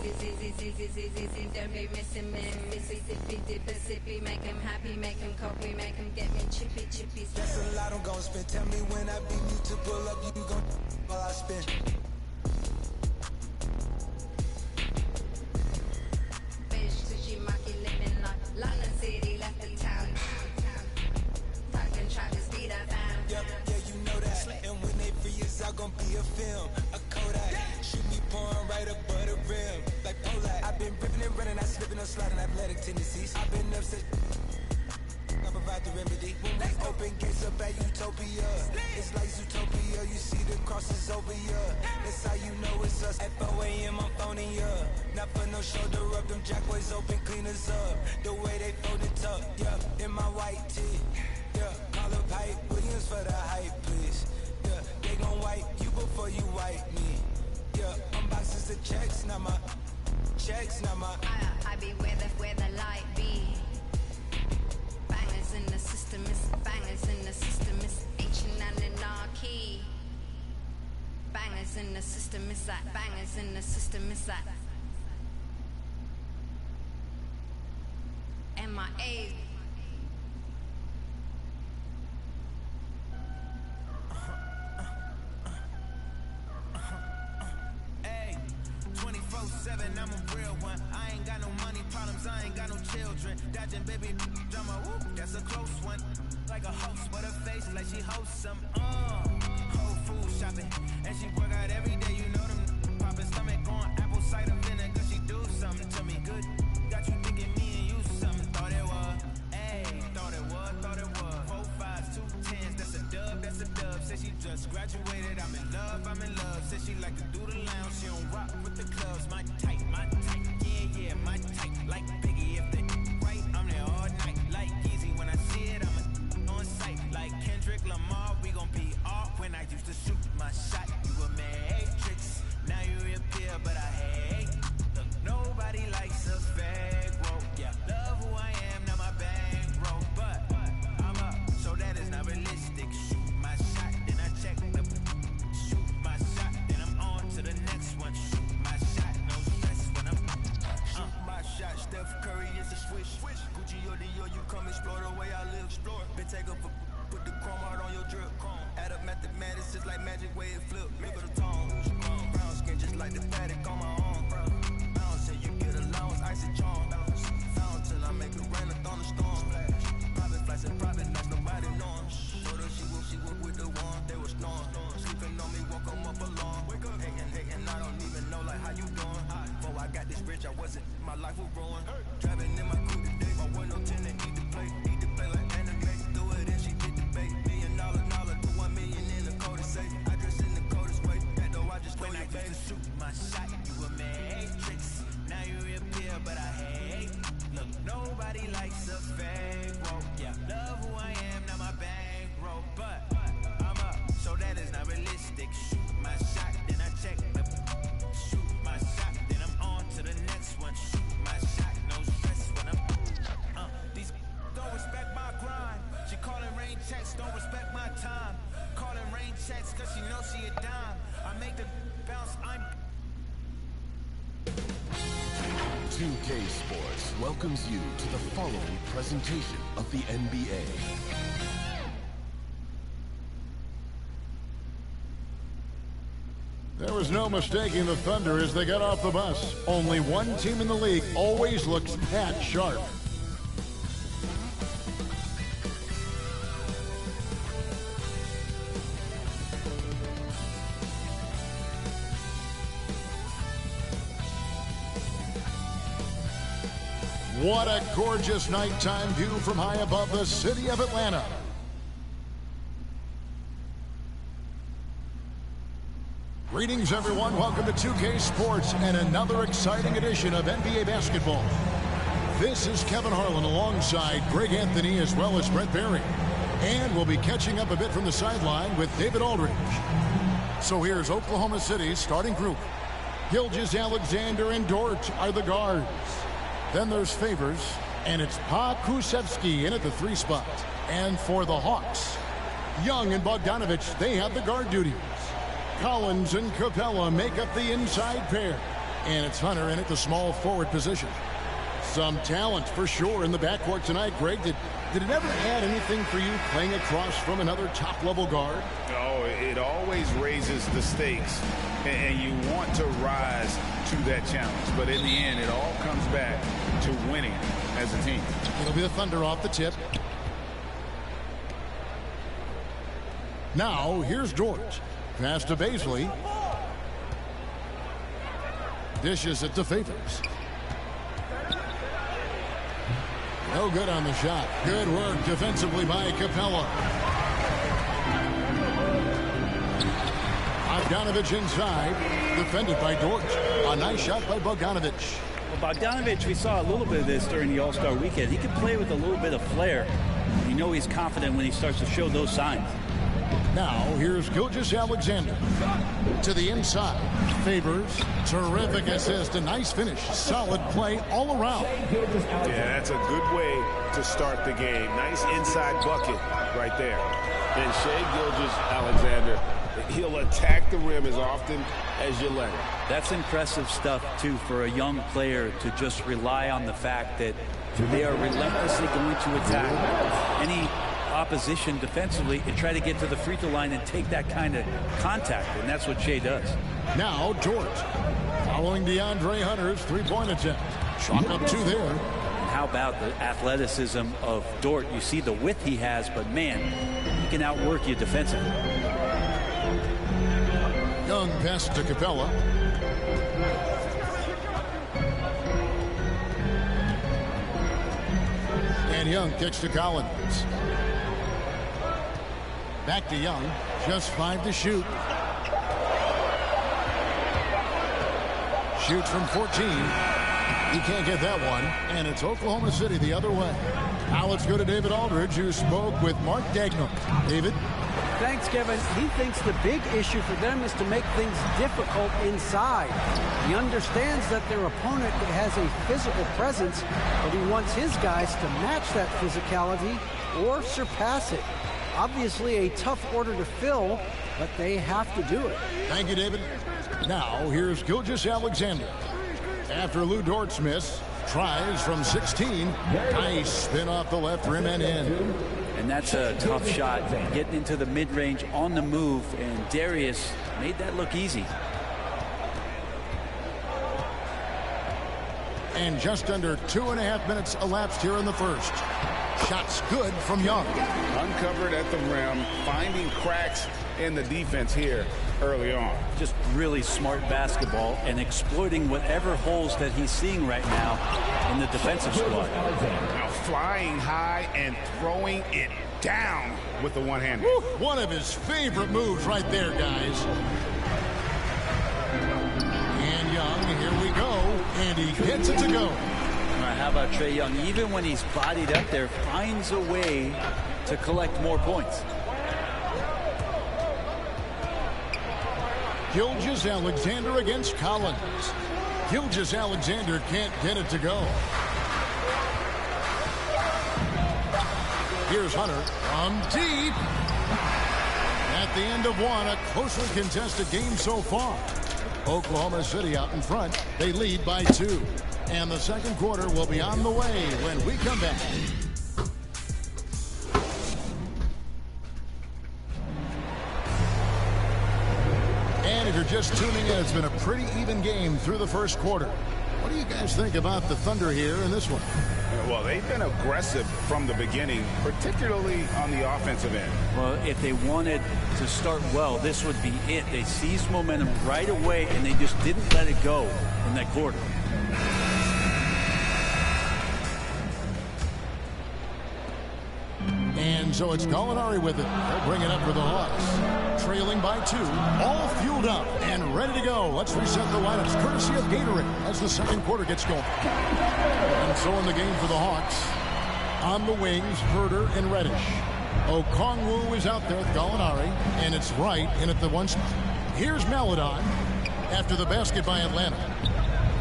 don't be missing me. Mississippi, make him happy, make him copy, make him get me chippy.
That's a lot I'm gon' spend. Tell me when I beat you to pull up, you gon' while I spend.
Fish, sushi, maki, living like London City, left the town. Talking, try to speed up down.
Yep, yeah, you know that. And when they free us out, gon' be a film, a Kodak. Shoot me pouring right above the rim, like Polak. I've been ripping and running, I slipping and sliding, athletic tendencies. I've been upset. I provide the remedy. When we open gates up at Utopia, it's like Zootopia. You see the crosses over here. That's how you know it's us. At 4 a.m. I'm phoning ya. Not for no shoulder rub. Them jack boys open, clean us up. The way they fold it up. Yeah, in my white tee. Yeah, call up Pipe Williams for the hype, please. Yeah, they gon' wipe you before you wipe me. Yeah, unboxes of checks, not my checks, not my.
I be where the light be. Bangers in the system, it's bangers in the system, it's ancient and anarchy. Bangers in the system, it's that bangers in the system, it's that. MIA.
Hey, 24/7, I'm a real one. I ain't got no money problems, I ain't got no children. Dodging baby drama, whoop, that's a close one. Like a host, but her face like she hosts some. Whole food shopping, and she work out every day. You know them popping stomach on apple cider vinegar. She do something to me good. Got you thinking me and you something. Thought it was, ayy, thought it was. 4 5s, 2 10s, that's a dub. Said she just graduated. I'm in love. Said she like to do the lounge. She don't rock with the clubs. My type, yeah, my type. Like Biggie, if they right, I'm there all night. Like Easy, when I see it, I'm on sight. Like Kendrick Lamar, we gon' be off. When I used to shoot my shot, you a matrix. Now you reappear, but I hate. Look, nobody likes a fake, whoa, yeah. magic way it flip, look at the tone. Brown skin just like the paddock on my arm. Bounce say you get allowance, icy charm. Found till I make it rain, a thunderstorm. Private flights and private nights, nobody knowing. Told her she would with the one, they was snoring. Sleeping on me, woke them up alone. Hating, I don't even know like how you doing. Before I got this rich, I wasn't, my life was ruined. Driving in my coupe today, my window tinted, eat the play like anime. Do it and she did the bait. $1 million, to 1 million in the coldest safe. I dress in the coldest way, that though I just when I used to shoot my shot, you a matrix. Now you reappear, but I hate. Look, nobody likes a fake. Whoa, yeah, love who I am, not my bankroll, but I'm up, so that is not realistic. Shoot my shot, then I check the. Shoot my shot, then I'm on to the next one. Shoot my shot, no stress when I'm. These don't respect my grind. She calling rain checks, don't respect my time. Calling rain checks, cause she knows she a dime. I make the bounce, I'm.
2K Sports welcomes you to the following presentation of the NBA.
There was no mistaking the Thunder as they got off the bus. Only one team in the league always looks that sharp. What a gorgeous nighttime view from high above the city of Atlanta. Greetings, everyone. Welcome to 2K Sports and another exciting edition of NBA basketball. This is Kevin Harlan alongside Greg Anthony as well as Brett Berry. And we'll be catching up a bit from the sideline with David Aldridge. So here's Oklahoma City's starting group. Gilgeous-Alexander and Dort are the guards. Then there's Favors, and it's Kusevsky in at the 3 spot. And for the Hawks, Young and Bogdanovich, they have the guard duties. Collins and Capella make up the inside pair. And it's Hunter in at the small forward position. Some talent for sure in the backcourt tonight. Greg, did it ever add anything for you playing across from another top-level guard?
Oh, it always raises the stakes, and you want to rise to that challenge. But in the end, it all comes back to winning as a team.
It'll be the Thunder off the tip. Now, here's Dort. Pass to Baisley. Dishes it to Favors. No good on the shot. Good work defensively by Capella. Bogdanovich inside. Defended by Dort. A nice shot by Bogdanovich.
Well, Bogdanovich, we saw a little bit of this during the All-Star weekend. He can play with a little bit of flair. You know he's confident when he starts to show those signs.
Now, here's Gilgeous-Alexander. To the inside. Favors. Terrific assist. A nice finish. Solid play all around.
Yeah, that's a good way to start the game. Nice inside bucket right there.
And Shai Gilgeous-Alexander, he'll attack the rim as often as you let him.
That's impressive stuff, too, for a young player to just rely on the fact that they are relentlessly going to attack any opposition defensively and try to get to the free throw line and take that kind of contact, and that's what Shai does.
Now Dort following DeAndre Hunter's three-point attempt. Chalk up 2 there.
And how about the athleticism of Dort? You see the width he has, but man, he can outwork you defensively.
Young pass to Capella. And Young kicks to Collins. Back to Young. Just 5 to shoot. Shoots from 14. He can't get that one. And it's Oklahoma City the other way. Now let's go to David Aldridge, who spoke with Mark Dagnall. David?
Thanks, Kevin. He thinks the big issue for them is to make things difficult inside. He understands that their opponent has a physical presence, but he wants his guys to match that physicality or surpass it. Obviously a tough order to fill, but they have to do it.
Thank you, David. Now here's Gilgeous-Alexander. After Lou Dort's miss, tries from 16. Nice spin off the left rim and in.
And And that's a tough shot, getting into the mid-range on the move, and Darius made that look easy.
And just under 2.5 minutes elapsed here in the first. Shots good from Young.
Uncovered at the rim, finding cracks in the defense here early on.
Just really smart basketball and exploiting whatever holes that he's seeing right now in the defensive squad.
Now flying high and throwing it down with the one-hander.
One of his favorite moves right there, guys. And Young, here we go, and he gets it to go.
How about Trae Young? Even when he's bodied up there, finds a way to collect more points.
Gilgeous-Alexander against Collins. Gilgeous-Alexander can't get it to go. Here's Hunter from deep. At the end of one, a closely contested game so far. Oklahoma City out in front. They lead by 2. And the second quarter will be on the way when we come back. And if you're just tuning in, it's been a pretty even game through the first quarter. What do you guys think about the Thunder here in this one?
Well, they've been aggressive from the beginning, particularly on the offensive end.
Well, if they wanted to start well, this would be it. They seized momentum right away, and they just didn't let it go in that quarter.
And so it's Gallinari with it. They'll bring it up for the Hawks. Trailing by 2. All fueled up and ready to go. Let's reset the lineups courtesy of Gatorade as the second quarter gets going. And so in the game for the Hawks, on the wings, Herder and Reddish. Okongwu is out there with Gallinari, and it's Wright in at the one spot. Here's Maladon after the basket by Atlanta.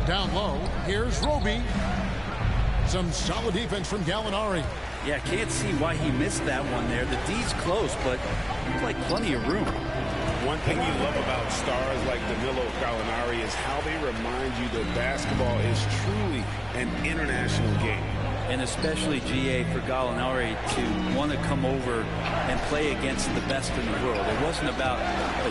Down low, here's Roby. Some solid defense from Gallinari.
Yeah, can't see why he missed that one there. The D's close, but looks like plenty of room.
One thing you love about stars like Danilo Gallinari is how they remind you that basketball is truly an international game.
And especially, GA, for Gallinari to want to come over and play against the best in the world. It wasn't about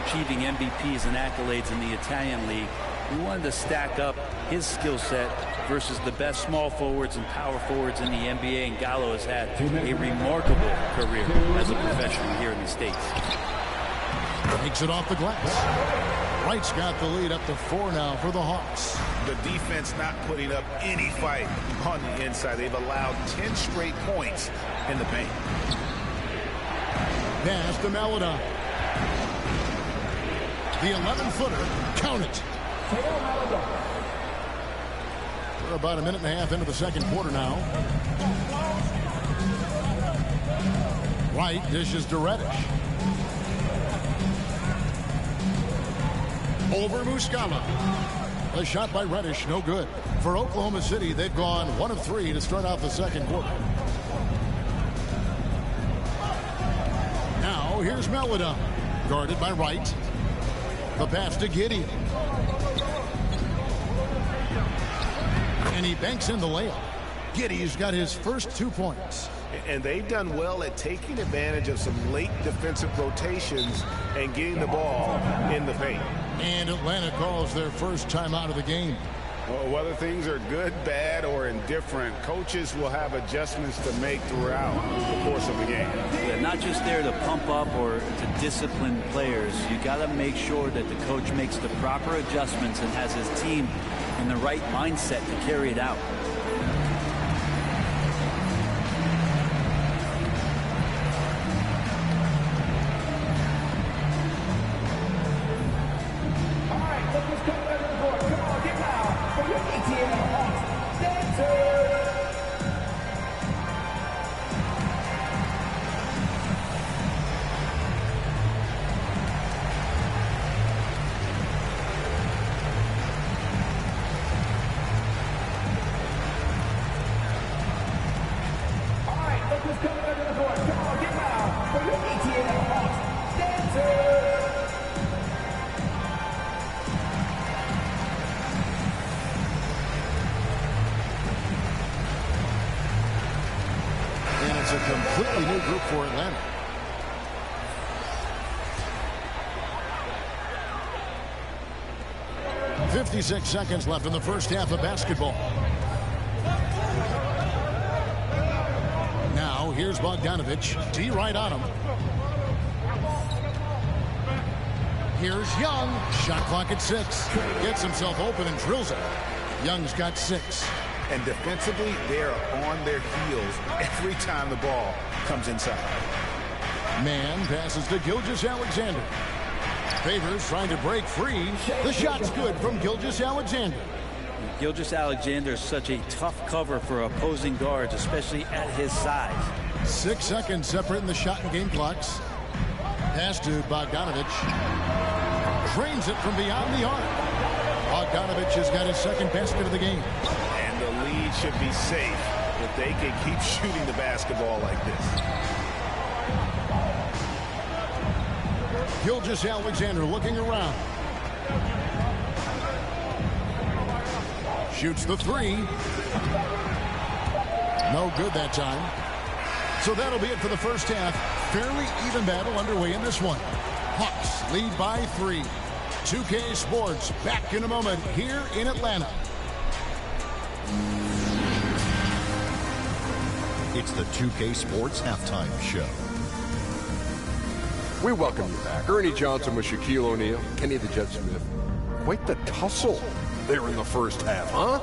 achieving MVPs and accolades in the Italian league. He wanted to stack up his skill set versus the best small forwards and power forwards in the NBA, and Gallo has had a remarkable career as a professional here in the States.
Takes it off the glass. Wright's got the lead up to 4 now for the Hawks.
The defense not putting up any fight on the inside. They've allowed 10 straight points in the paint.
Pass to Maladon. The 11-footer, count it. We're about a minute and a half into the second quarter now. Wright dishes to Reddish. Over Muscala. A shot by Reddish, no good. For Oklahoma City, they've gone 1 of 3 to start out the second quarter. Now, here's Maladon. Guarded by Wright. The pass to Giddey. And he banks in the layup. Giddey's got his first 2 points.
And they've done well at taking advantage of some late defensive rotations and getting the ball in the paint.
And Atlanta calls their first time out of the game.
Well, whether things are good, bad, or indifferent, coaches will have adjustments to make throughout the course of the game.
They're not just there to pump up or to discipline players. You got to make sure that the coach makes the proper adjustments and has his team in the right mindset to carry it out.
group for Atlanta. .56 seconds left in the first half of basketball. Now here's Bogdanovich. D right on him. Here's Young. Shot clock at 6. Gets himself open and drills it. Young's got 6.
And defensively, they're on their heels every time the ball comes inside.
Man passes to Gilgeous-Alexander. Favors trying to break free. The shot's good from Gilgeous-Alexander.
Gilgeous-Alexander is such a tough cover for opposing guards, especially at his size.
6 seconds separating the shot and game clocks. Pass to Bogdanovich. Drains it from beyond the arc. Bogdanovich has got his second basket of the game.
And the lead should be safe if they can keep shooting the basketball like this.
Gilgeous-Alexander looking around. Shoots the 3. No good that time. So that'll be it for the first half. Fairly even battle underway in this one. Hawks lead by 3. 2K Sports back in a moment here in Atlanta.
It's the 2K Sports Halftime Show.
We welcome you back. Ernie Johnson with Shaquille O'Neal, Kenny the Jet Smith. Quite the tussle there in the first half, huh?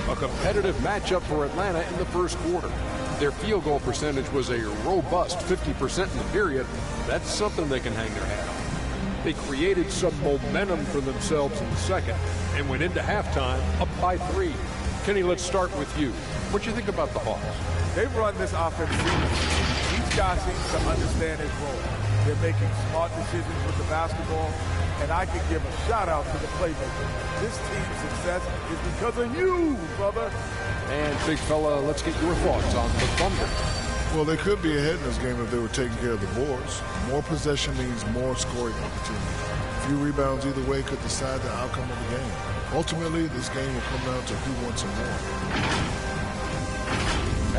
A competitive matchup for Atlanta in the first quarter. Their field goal percentage was a robust 50% in the period. That's something they can hang their hat on. They created some momentum for themselves in the second and went into halftime up by 3. Kenny, let's start with you. What do you think about the Hawks?
They've run this offense seamlessly. Each guy seems to understand his role. They're making smart decisions with the basketball, and I can give a shout-out to the playmaker. This team's success is because of you, brother.
And, big fella, let's get your thoughts on the Thunder.
Well, they could be ahead in this game if they were taking care of the boards. More possession means more scoring opportunity. A few rebounds either way could decide the outcome of the game. Ultimately, this game will come down to who wants it more.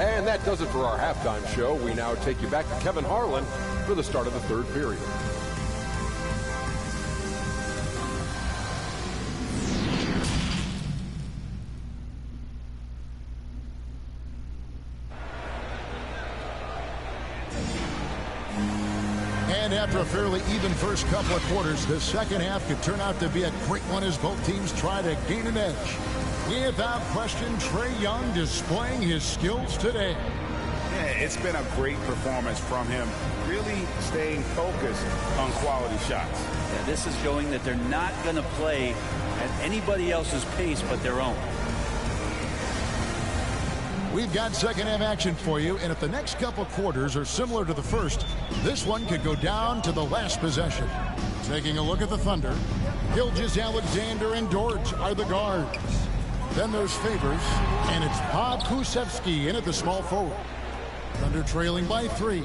And that does it for our halftime show. We now take you back to Kevin Harlan for the start of the third period.
And after a fairly even first couple of quarters, the second half could turn out to be a great one as both teams try to gain an edge. Without question, Trae Young displaying his skills today.
Yeah, it's been a great performance from him, really staying focused on quality shots.
Yeah, this is showing that they're not going to play at anybody else's pace but their own.
We've got second half action for you, and if the next couple quarters are similar to the first, this one could go down to the last possession. Taking a look at the Thunder, Gilgeous-Alexander and Dort are the guards. Then there's Favors, and it's Bob Kusevsky in at the small forward. Thunder trailing by 3.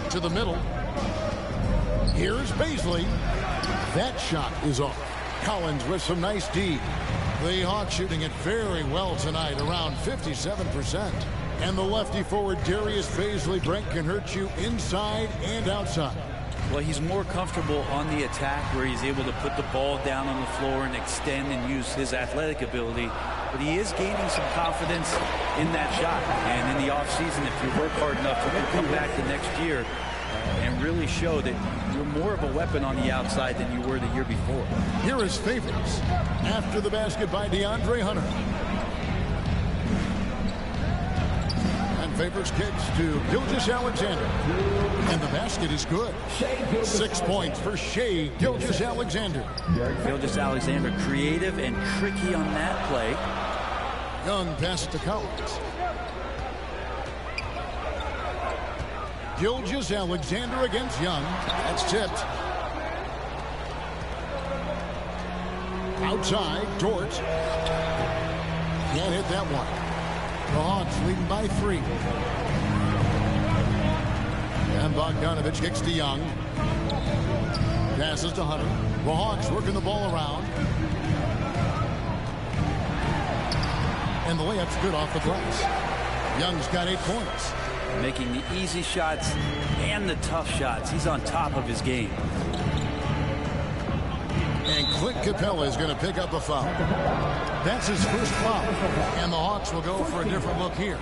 To the middle. Here's Baisley. That shot is off. Collins with some nice D. The Hawks shooting it very well tonight, around 57%. And the lefty forward, Darius Baisley, Brent, can hurt you inside and outside.
Well, he's more comfortable on the attack where he's able to put the ball down on the floor and extend and use his athletic ability. But he is gaining some confidence in that shot. And in the offseason, if you work hard enough, you can come back the next year and really show that you're more of a weapon on the outside than you were the year before.
Here is Favors after the basket by DeAndre Hunter. Favors kicks to Gilgeous-Alexander. And the basket is good. 6 points for Shai Gilgeous-Alexander.
Gilgeous-Alexander creative and tricky on that play.
Young passes to Collins. Gilgeous-Alexander against Young. That's tipped. Outside, Dort. Can't hit that one. The Hawks leading by 3. And Bogdanovich kicks to Young. Passes to Hunter. The Hawks working the ball around. And the layup's good off the glass. Young's got 8 points.
Making the easy shots and the tough shots. He's on top of his game.
And Clint Capella is going to pick up a foul. That's his first foul. And the Hawks will go for a different look here.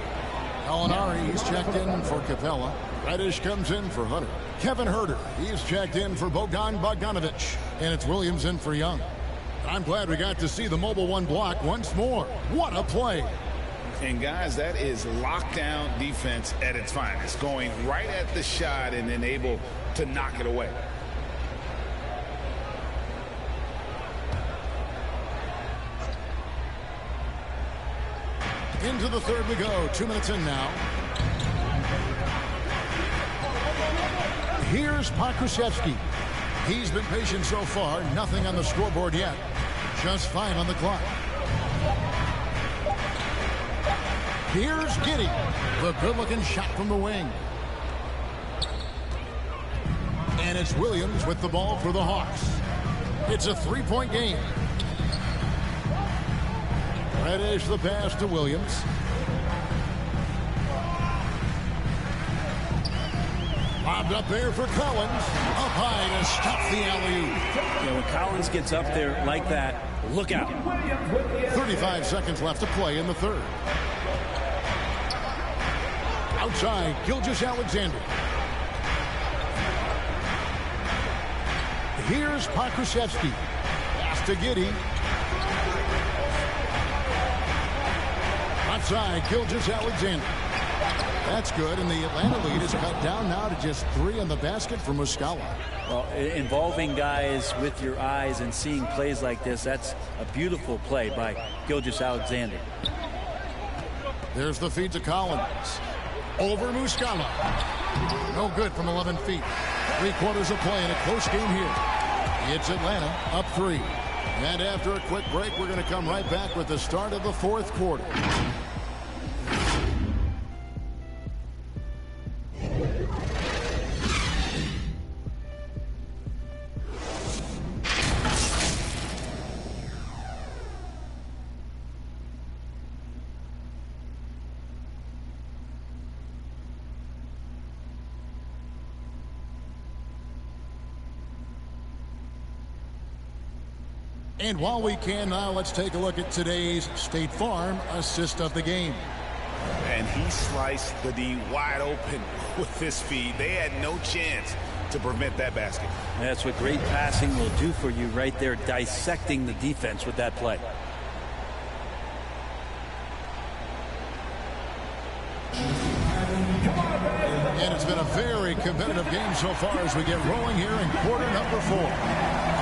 Gallinari, he's checked in for Capella. Reddish comes in for Hunter. Kevin Herter, he's checked in for Bogdan Bogdanovic. And it's Williams in for Young. I'm glad we got to see the mobile one block once more. What a play.
And guys, that is lockdown defense at its finest. Going right at the shot and then able to knock it away.
Into the third we go. 2 minutes in now. Here's Pokusevski. He's been patient so far. Nothing on the scoreboard yet. Just 5 on the clock. Here's Giddey. The good-looking shot from the wing. And it's Williams with the ball for the Hawks. It's a 3-point game. Reddish the pass to Williams. Lobbed up there for Collins. Up high to stop the alley-oop.
Yeah, when Collins gets up there like that, look out.
35 seconds left to play in the third. Outside, Gilgeous-Alexander. Here's Pokusevski. Pass to Giddey. Outside, Gilgeous-Alexander. That's good, and the Atlanta lead is cut down now to just 3 on the basket for Muscala.
Well, involving guys with your eyes and seeing plays like this, that's a beautiful play by Gilgeous-Alexander.
There's the feed to Collins. Over Muscala. No good from 11 feet. 3/4 of play in a close game here. It's Atlanta up 3. And after a quick break, we're going to come right back with the start of the fourth quarter. And while we can now, let's take a look at today's State Farm assist of the game.
And he sliced the D wide open with this feed. They had no chance to prevent that basket.
That's what great passing will do for you right there, dissecting the defense with that play.
And it's been a very competitive game so far as we get rolling here in quarter number 4.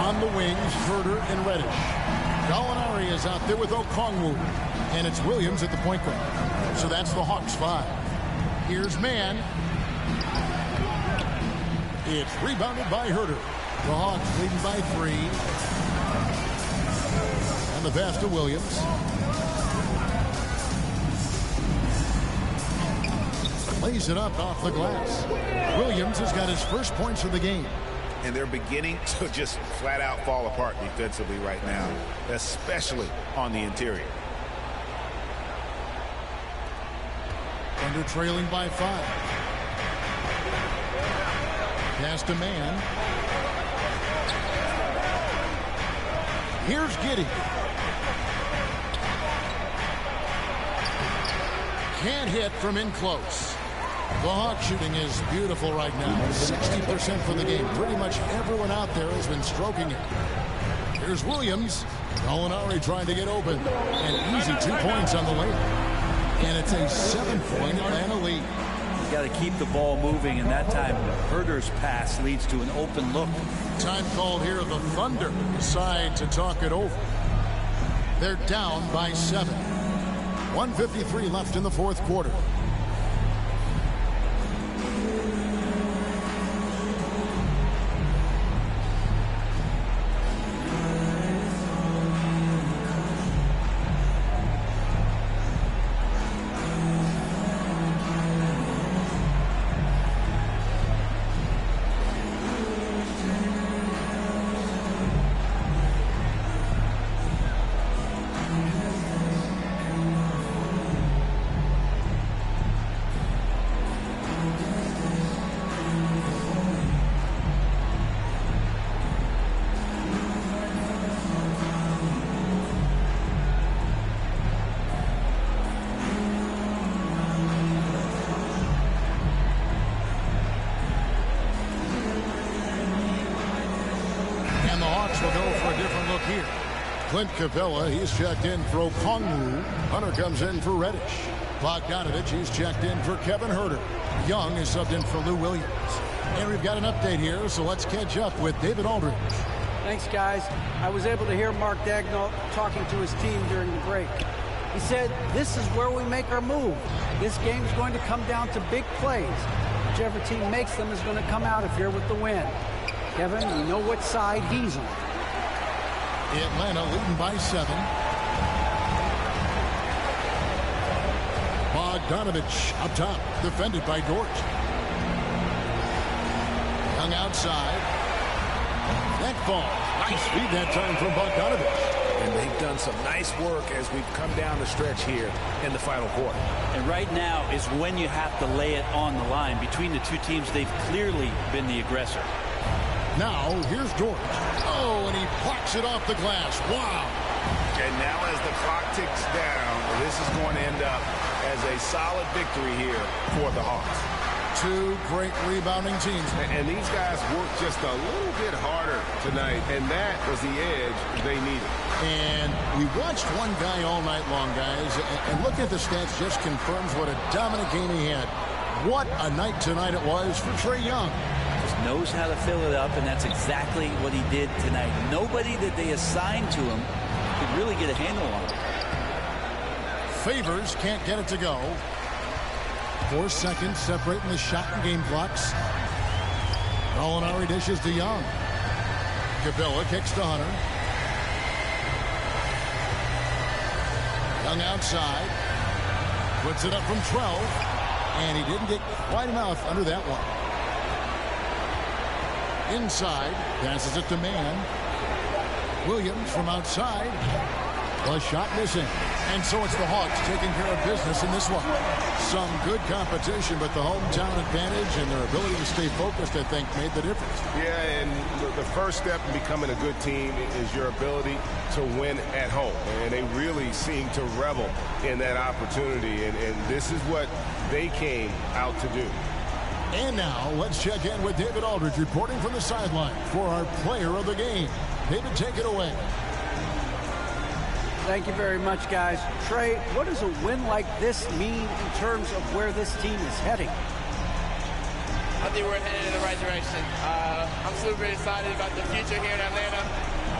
On the wings, Herter and Reddish. Gallinari is out there with Okongwu. And it's Williams at the point guard. So that's the Hawks 5. Here's Mann. It's rebounded by Herter. The Hawks leading by 3. And the pass to Williams. Lays it up off the glass. Williams has got his first points of the game.
And they're beginning to just flat out fall apart defensively right now, especially on the interior.
Thunder trailing by 5. Pass to Mann. Here's Giddey. Can't hit from in close. The Hawk shooting is beautiful right now. 60% for the game. Pretty much everyone out there has been stroking it. Here's Williams. Gallinari trying to get open. And easy 2 points on the layup. And it's a 7-point Atlanta lead.
You got to keep the ball moving, and that time Herter's pass leads to an open look.
Time called here. The Thunder decide to talk it over. They're down by 7. 1:53 left in the fourth quarter. Guess we'll go for a different look here. Clint Capella, he's checked in for Okongwu. Hunter comes in for Reddish. Bogdanovich, he's checked in for Kevin Herter. Young is subbed in for Lou Williams. And we've got an update here, so let's catch up with David Aldridge.
Thanks, guys. I was able to hear Mark Daigneault talking to his team during the break. He said, this is where we make our move. This game's going to come down to big plays. Whichever team makes them is going to come out of here with the win. Kevin, we know what side he's on.
Atlanta leading by 7. Bogdanovich up top, defended by Dort. Young outside. That falls. Nice feed that time from Bogdanovich.
And they've done some nice work as we've come down the stretch here in the final quarter.
And right now is when you have to lay it on the line. Between the two teams, they've clearly been the aggressor.
Now, here's Dort. Oh, and he blocks it off the glass. Wow.
And now as the clock ticks down, this is going to end up as a solid victory here for the Hawks.
Two great rebounding teams.
And these guys worked just a little bit harder tonight, and that was the edge they needed.
And we watched one guy all night long, guys, and looking at the stats just confirms what a dominant game he had. What a night tonight it was for Trae Young.
Just knows how to fill it up, and that's exactly what he did tonight. Nobody that they assigned to him could really get a handle on it.
Favors can't get it to go. 4 seconds separating the shot and game clocks. Gallinari dishes to Young. Capella kicks to Hunter. Young outside. Puts it up from 12. And he didn't get quite enough under that one. Inside. Passes it to Mann. Williams from outside. The shot missing. And so it's the Hawks taking care of business in this one. Some good competition, but the hometown advantage and their ability to stay focused, I think, made the difference.
Yeah, and the first step in becoming a good team is your ability to win at home. And they really seem to revel in that opportunity. And this is what they came out to do.
And now let's check in with David Aldridge reporting from the sideline for our player of the game. David, take it away.
Thank you very much, guys. Trae, what does a win like this mean in terms of where this team is heading?
I think we're headed in the right direction. I'm super excited about the future here in Atlanta,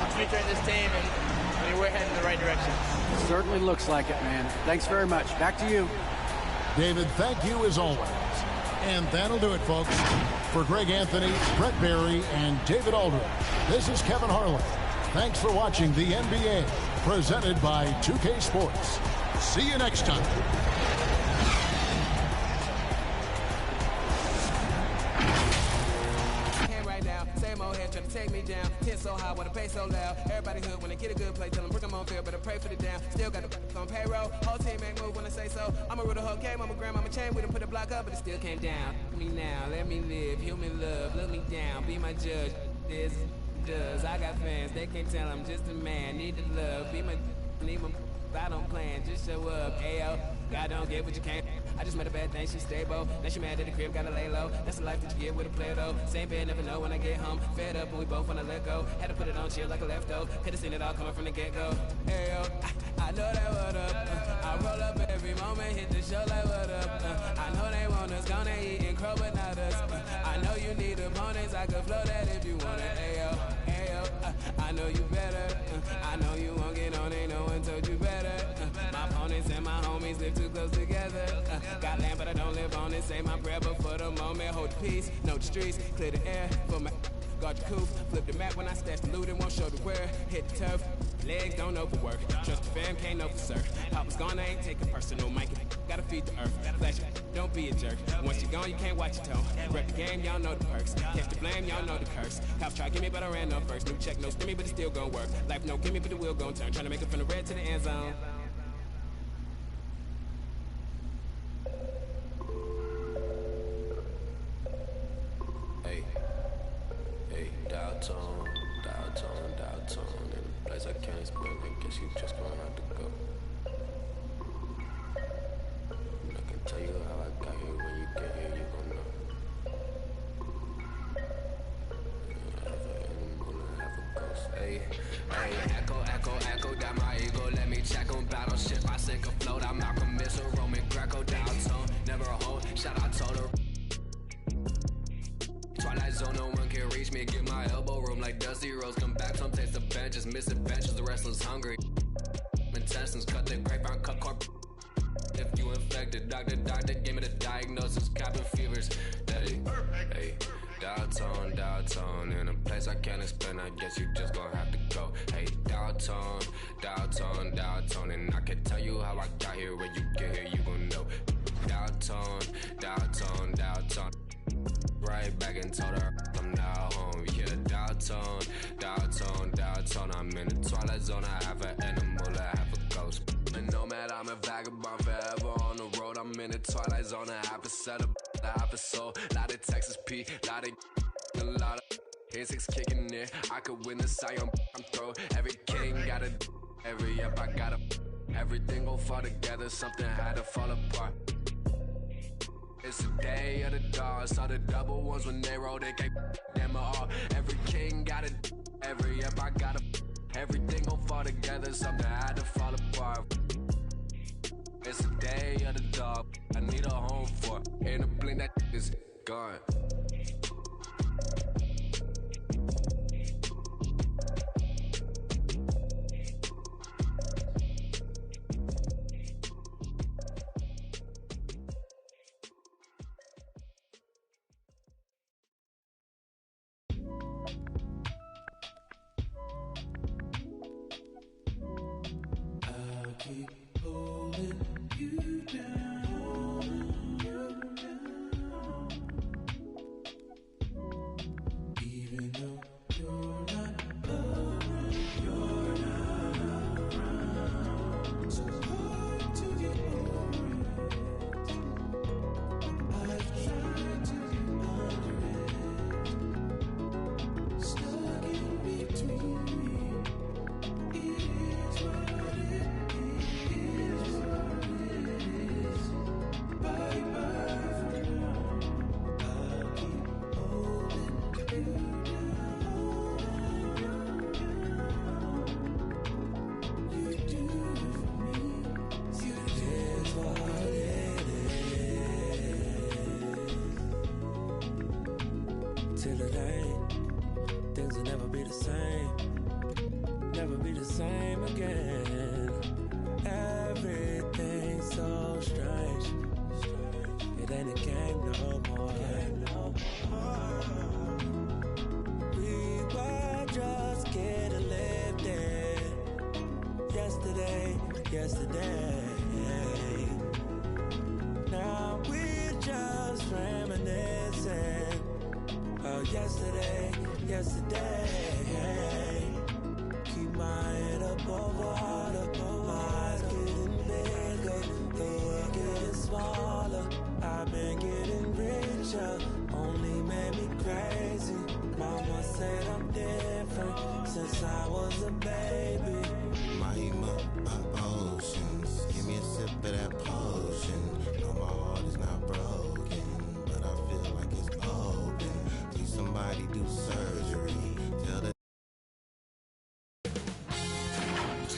the future in this team, and I mean, we're heading in the right direction.
It certainly looks like it, man. Thanks very much. Back to you.
David, thank you as always. And that'll do it, folks. For Greg Anthony, Brett Barry, and David Aldridge, this is Kevin Harlan. Thanks for watching the NBA, presented by 2K Sports. See you next time.
Right now, same old head trying to take me down. Hit so high, wanna pay so loud. Everybody hood when they get a good play, tell them bring them on field, better pray for the down. Still got the on payroll, whole team ain't move when I say so. I'ma rule the whole game, I'ma grab, I'ma chain with him, put a block up, but it still came down. Me now, let me live, human love, look me down, be my judge. This does, I got fans, they can't tell I'm just a man, need the love, be my, need my, I don't plan, just show up, ayo. God don't get what you can't. I just met a bad thing, she stable. Now she mad at the crib, gotta lay low. That's the life that you get with a player though. Same bed, never know when I get home. Fed up and we both wanna let go. Had to put it on chill like a leftover. Could've seen it all coming from the get-go. Hey yo, I know that what up. I roll up every moment, hit the show like what up. I know they want us, gonna eat and crow, but not us. I know you need opponents, I could flow that if you want it. Hey yo, I know you better. I know you won't get on, ain't no one told you better. My opponents and my homies live too close together. Got land, but I don't live on it. Say my prayer, but for the moment, hold the peace. Know the streets, clear the air for my. Guard the coupe, flip the map when I stash the loot and won't show the where. Hit the turf, legs don't overwork. Trust the fam, can't know for certain. Papa's gone, I ain't taking personal. Mike, gotta feed the earth. Flash it, don't be a jerk. Once you're gone, you can't watch your tone. Rep the game, y'all know the perks. Catch the blame, y'all know the curse. Cops try give me, but I ran up first. New check, no stimmy, but it still gon' work. Life no gimme, but the wheel gon' turn. Trying to make it from the red to the end zone.
Dial tone, and place I can't explain, I guess you just gonna have to go. And I can tell you how I got here, when you get here, you gon' know. Have a ghost, ayy. Hey, echo, echo, echo, that my ego. Let me check on battleship. I sink a float. I'm Malcolm Missile, Roman Greco, downtown. Never a hold. Shout out Toto. Twilight zone, no one can reach me. Get my elbow room like Dusty Rose. Come back, some taste the benches. Misadventures, the restless hungry. Intestines, cut the grapevine, cut corp. If you infected, doctor, give me the diagnosis. Cabin fevers. Hey, downtown, in a place I can't explain. I guess you just gonna have to go. Hey, downtown, and I can tell you how I got here. When you get here, you gon' know. Downtown. Right back and told her I'm now home. Yeah, downtown. I'm in the twilight zone. I have an animal, I have a ghost. And nomad, I'm a vagabond forever on the road. I'm in the twilight zone. I have a set up, I have a soul. Lot of Texas P, lot of insects kicking in. I could win the Sion, I'm throw. Every king got a, every up I got a. Everything gon' fall together, something had to fall apart. It's the day of the dog. Saw the double ones when they rolled, they gave them all. Every king got it, every up I got a. Everything gon' fall together, something had to fall apart. It's the day of the dog. I need a home for. In a blink that is gone.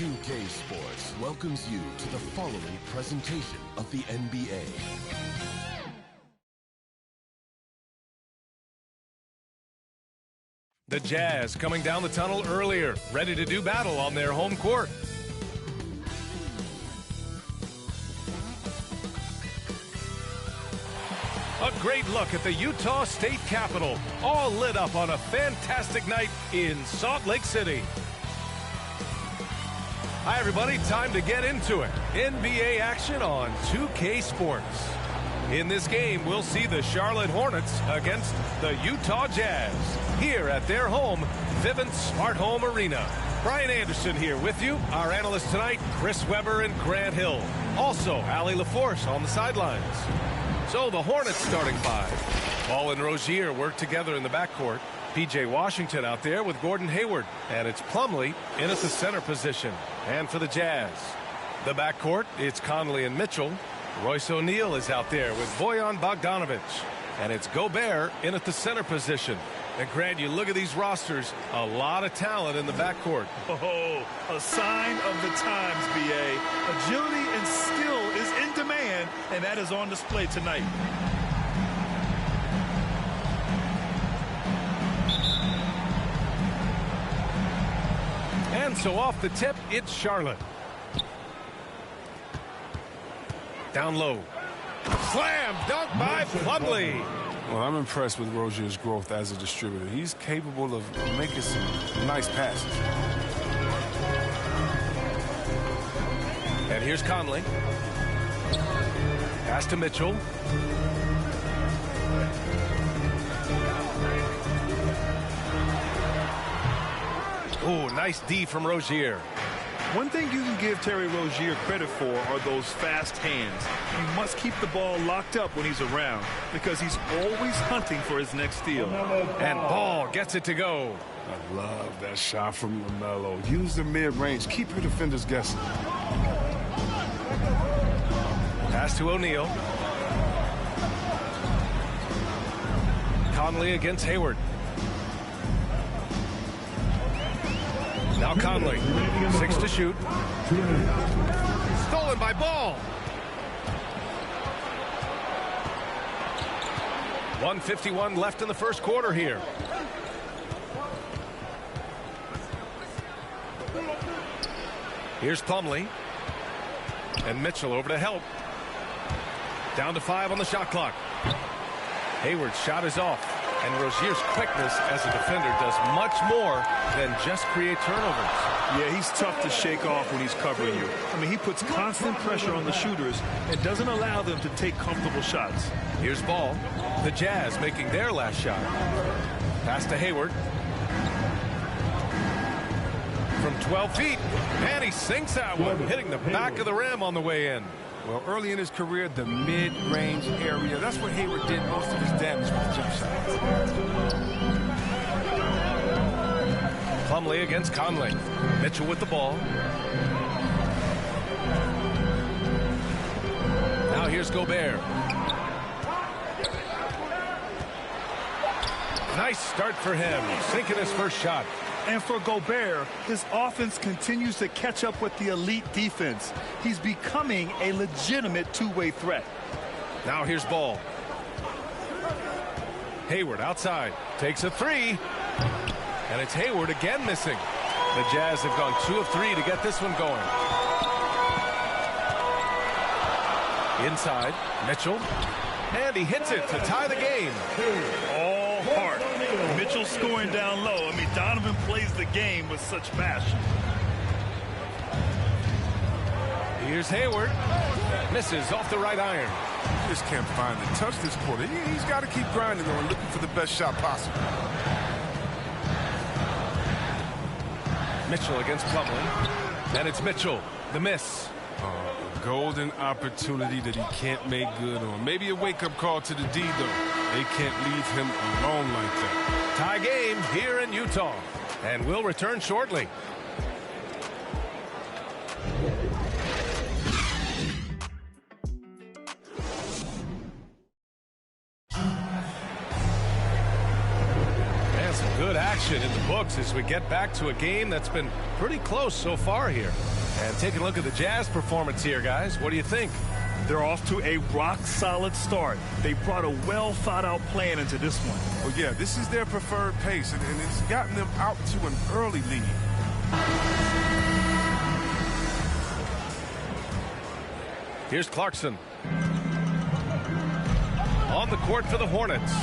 2K Sports welcomes you to the following presentation of the NBA.
The Jazz coming down the tunnel earlier, ready to do battle on their home court. A great look at the Utah State Capitol, all lit up on a fantastic night in Salt Lake City. Hi, everybody. Time to get into it. NBA action on 2K Sports. In this game, we'll see the Charlotte Hornets against the Utah Jazz here at their home, Vivint Smart Home Arena. Brian Anderson here with you. Our analysts tonight, Chris Webber and Grant Hill. Also, Allie LaForce on the sidelines. So the Hornets starting five. Ball and Rozier work together in the backcourt. P.J. Washington out there with Gordon Hayward. And it's Plumlee in at the center position. And for the Jazz, the backcourt, it's Conley and Mitchell. Royce O'Neal is out there with Bojan Bogdanovic. And it's Gobert in at the center position. And Grant, you look at these rosters, a lot of talent in the backcourt.
Oh, a sign of the times, B.A. Agility and skill is in demand, and that is on display tonight.
And so off the tip, it's Charlotte. Down low. Slam dunk by Plumlee.
Well, I'm impressed with Rozier's growth as a distributor. He's capable of making some nice passes.
And here's Conley. Pass to Mitchell. Oh, nice D from Rozier.
One thing you can give Terry Rozier credit for are those fast hands. You must keep the ball locked up when he's around because he's always hunting for his next steal.
And Ball gets it to go.
I love that shot from LaMelo. Use the mid-range. Keep your defenders guessing.
Pass to O'Neal. Conley against Hayward. Now Conley, 6 to shoot. Stolen by Ball. 1:51 left in the first quarter here. Here's Plumlee. And Mitchell over to help. Down to 5 on the shot clock. Hayward's shot is off. And Rozier's quickness as a defender does much more than just create turnovers.
Yeah, he's tough to shake off when he's covering you. I mean, he puts constant pressure on the shooters and doesn't allow them to take comfortable shots.
Here's Ball. The Jazz making their last shot. Pass to Hayward. From 12 feet. And he sinks that one, hitting the back of the rim on the way in.
Well, early in his career, the mid-range area, that's where Hayward did most of his damage with the jump shot.
Plumlee against Conley. Mitchell with the ball. Now here's Gobert. Nice start for him, sinking his first shot.
And for Gobert, his offense continues to catch up with the elite defense. He's becoming a legitimate two-way threat.
Now here's Ball. Hayward outside. Takes a 3. And it's Hayward again missing. The Jazz have gone 2 of 3 to get this one going. Inside, Mitchell. And he hits it to tie the game.
All heart. Mitchell scoring down low. I mean, Donovan plays the game with such passion.
Here's Hayward. Misses off the right iron.
He just can't find the touch this quarter. He's got to keep grinding on looking for the best shot possible.
Mitchell against Plumlee. And it's Mitchell. The miss.
A golden opportunity that he can't make good on. Maybe a wake-up call to the D, though. They can't leave him alone like that.
Tie game here in Utah. And we'll return shortly. And some good action in the books as we get back to a game that's been pretty close so far here. And taking a look at the Jazz performance here, guys. What do you think?
They're off to a rock-solid start. They brought a well-thought-out plan into this one.
Well, yeah, this is their preferred pace, and it's gotten them out to an early lead.
Here's Clarkson. On the court for the Hornets.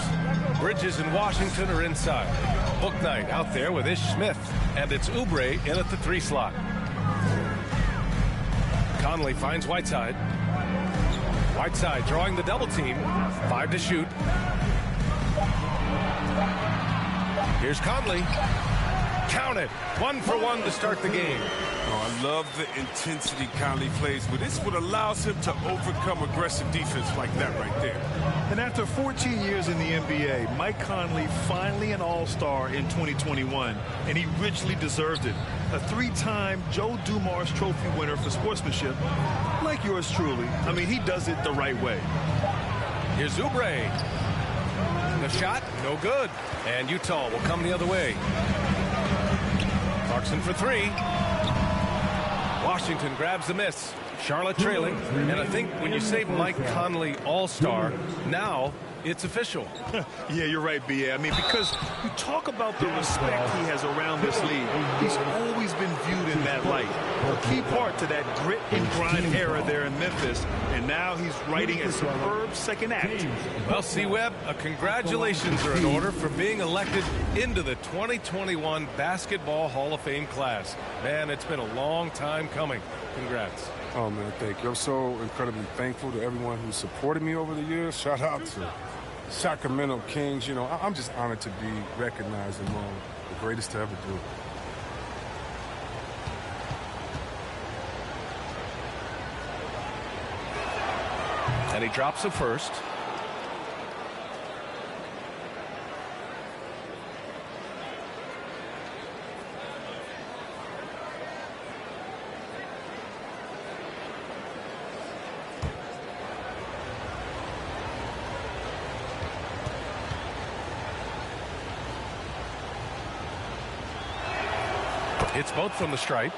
Bridges and Washington are inside. Bouknight out there with Ish Smith. And it's Oubre in at the 3 slot. Conley finds Whiteside. Whiteside drawing the double team. 5 to shoot. Here's Conley. Count it. 1 for 1 to start the game.
Oh, I love the intensity Conley plays with. It's what allows him to overcome aggressive defense like that right there.
And after 14 years in the NBA, Mike Conley finally an all-star in 2021, and he richly deserved it. A 3-time Joe Dumars Trophy winner for sportsmanship, like yours truly. I mean, he does it the right way.
Here's Oubre. The shot, no good. And Utah will come the other way. Clarkson for three. Washington grabs the miss. Charlotte trailing. And I think when you say Mike Conley All-Star, now it's official.
Yeah, you're right, B.A. I mean, because you talk about the respect he has around this league. He's always been viewed in that light. A key part to that grit and grind era there in Memphis. And now he's writing a superb second act.
Well, C-Webb, congratulations are in order for being elected into the 2021 Basketball Hall of Fame class. Man, it's been a long time coming. Congrats.
Oh, man, thank you. I'm so incredibly thankful to everyone who supported me over the years. Shout out to Sacramento Kings. You know, I'm just honored to be recognized among the greatest to ever do it.
And he drops the first. It's both from the stripe.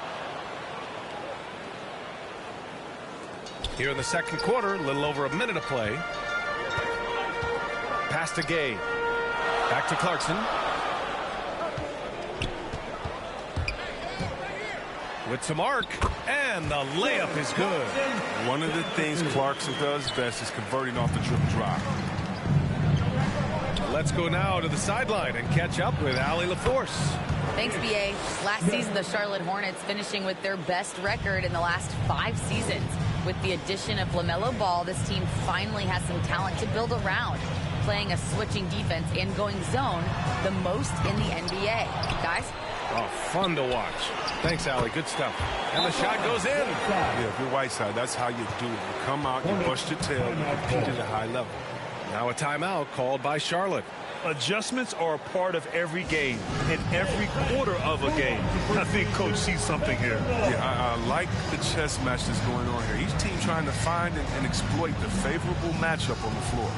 Here in the second quarter, a little over a minute of play. Pass to Gay. Back to Clarkson. With some arc, and the layup is good.
One of the things Clarkson does best is converting off the dribble drive.
Let's go now to the sideline and catch up with Allie LaForce.
Thanks, B.A. Last season, the Charlotte Hornets finishing with their best record in the last 5 seasons. With the addition of LaMelo Ball, this team finally has some talent to build around, playing a switching defense and going zone the most in the NBA. Guys?
Oh, fun to watch. Thanks, Allie. Good stuff. And the shot goes in.
Yeah, if you're Whiteside, that's how you do it. You come out, you bust your tail, you compete at a high level.
Now a timeout called by Charlotte.
Adjustments are a part of every game, in every quarter of a game. I think Coach sees something here.
Yeah, I like the chess match that's going on here. Each team trying to find and exploit the favorable matchup on the floor.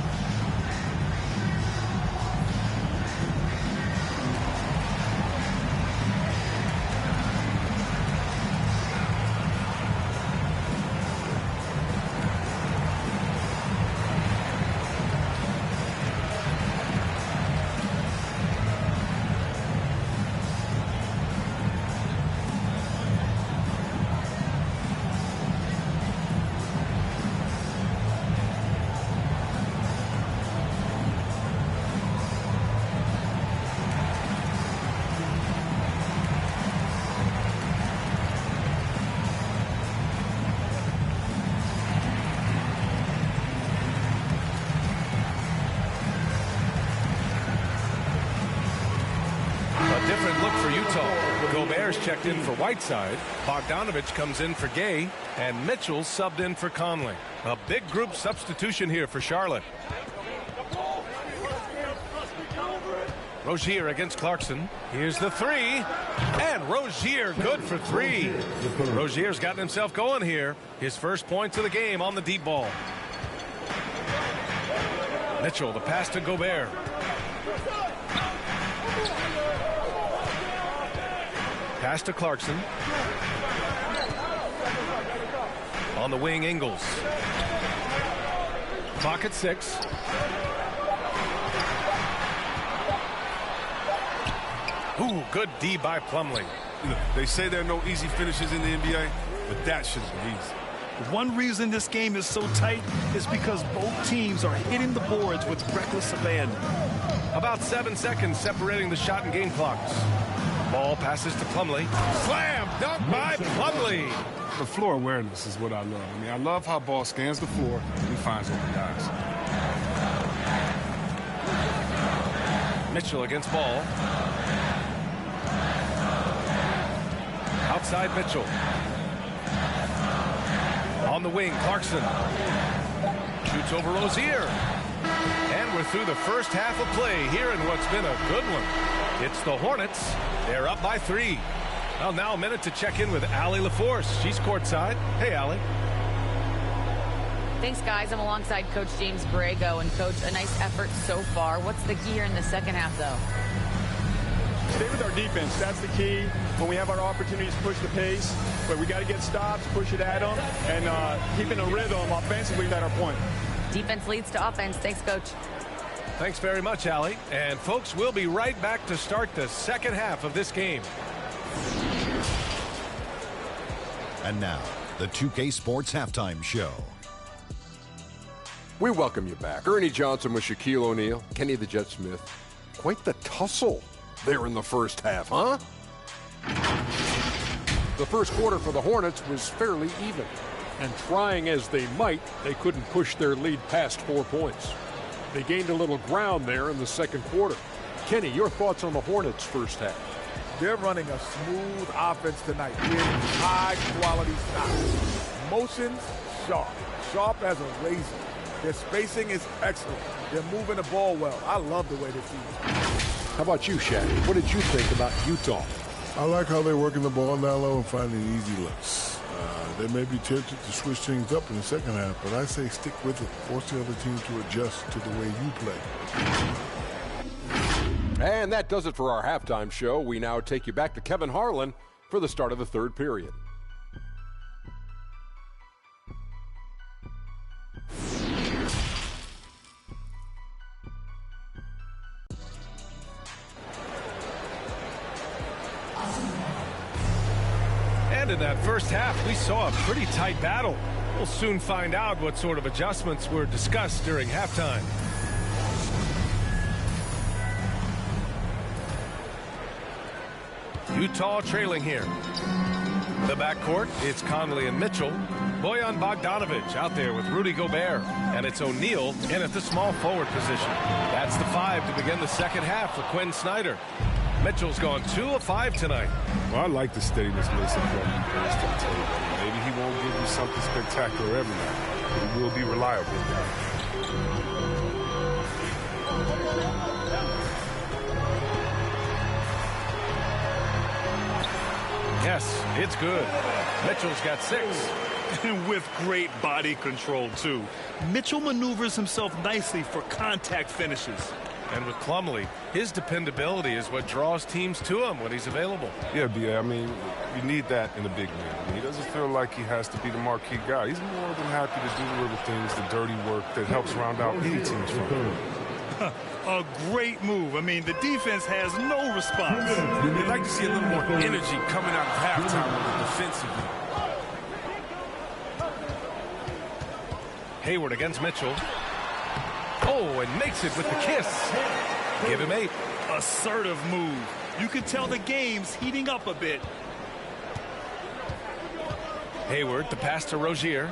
Different look for Utah. Gobert's checked in for Whiteside. Bogdanovich comes in for Gay. And Mitchell subbed in for Conley. A big group substitution here for Charlotte. Rozier against Clarkson. Here's the three. And Rozier good for three. Rozier's gotten himself going here. His first points of the game on the deep ball. Mitchell, the pass to Gobert. Pass to Clarkson. On the wing, Ingles. Clock at 6. Ooh, good D by Plumlee.
They say there are no easy finishes in the NBA, but that should be easy.
One reason this game is so tight is because both teams are hitting the boards with reckless abandon.
About 7 seconds separating the shot and game clocks. Ball passes to Plumlee. Slam dunk by Plumlee.
The floor awareness is what I love. I mean, I love how ball scans the floor and he finds open guys.
Mitchell against Ball. Outside Mitchell. On the wing, Clarkson. Shoots over Rozier. And we're through the first half of play here in what's been a good one. It's the Hornets. They're up by 3. Well, now a minute to check in with Allie LaForce. She's courtside. Hey, Allie.
Thanks, guys. I'm alongside Coach James Borrego. And, Coach, a nice effort so far. What's the key here in the second half, though?
Stay with our defense. That's the key. When we have our opportunities, push the pace. But we got to get stops, push it at them, and keeping a rhythm offensively at our point.
Defense leads to offense. Thanks, Coach.
Thanks very much, Allie. And, folks, we'll be right back to start the second half of this game.
And now, the 2K Sports Halftime Show.
We welcome you back. Ernie Johnson with Shaquille O'Neal, Kenny the Jet Smith. Quite the tussle there in the first half, huh? The first quarter for the Hornets was fairly even. And trying as they might, they couldn't push their lead past 4 points. They gained a little ground there in the second quarter. Kenny, your thoughts on the Hornets' first half?
They're running a smooth offense tonight, getting high-quality shots. Motions, sharp as a razor. Their spacing is excellent. They're moving the ball well. I love the way this team is.
How about you, Shaq? What did you think about Utah?
I like how they're working the ball down low and finding easy looks. They may be tempted to switch things up in the second half, but I say stick with it. Force the other team to adjust to the way you play.
And that does it for our halftime show. We now take you back to Kevin Harlan for the start of the third period.
And in that first half, we saw a pretty tight battle. We'll soon find out what sort of adjustments were discussed during halftime. Utah trailing here. The backcourt, it's Conley and Mitchell. Bojan Bogdanovic out there with Rudy Gobert. And it's O'Neal in at the small forward position. That's the 5 to begin the second half for Quinn Snyder. Mitchell's gone 2 of 5 tonight.
Well, I like the steadiness Mason brings to the table. Maybe he won't give you something spectacular every night, but he will be reliable.
Yes, it's good. Mitchell's got 6.
And with great body control, too. Mitchell maneuvers himself nicely for contact finishes.
And with Plumlee, his dependability is what draws teams to him when he's available.
Yeah, B.A., I mean, you need that in a big man. I mean, he doesn't feel like he has to be the marquee guy. He's more than happy to do the little things, the dirty work that helps round out any team's front.
A great move. I mean, the defense has no response.
You'd like to see a little more energy coming out of halftime on the defensive end.
Hayward against Mitchell. Oh, and makes it with the kiss. Give him 8.
Assertive move. You can tell the game's heating up a bit.
Hayward, the pass to Rozier.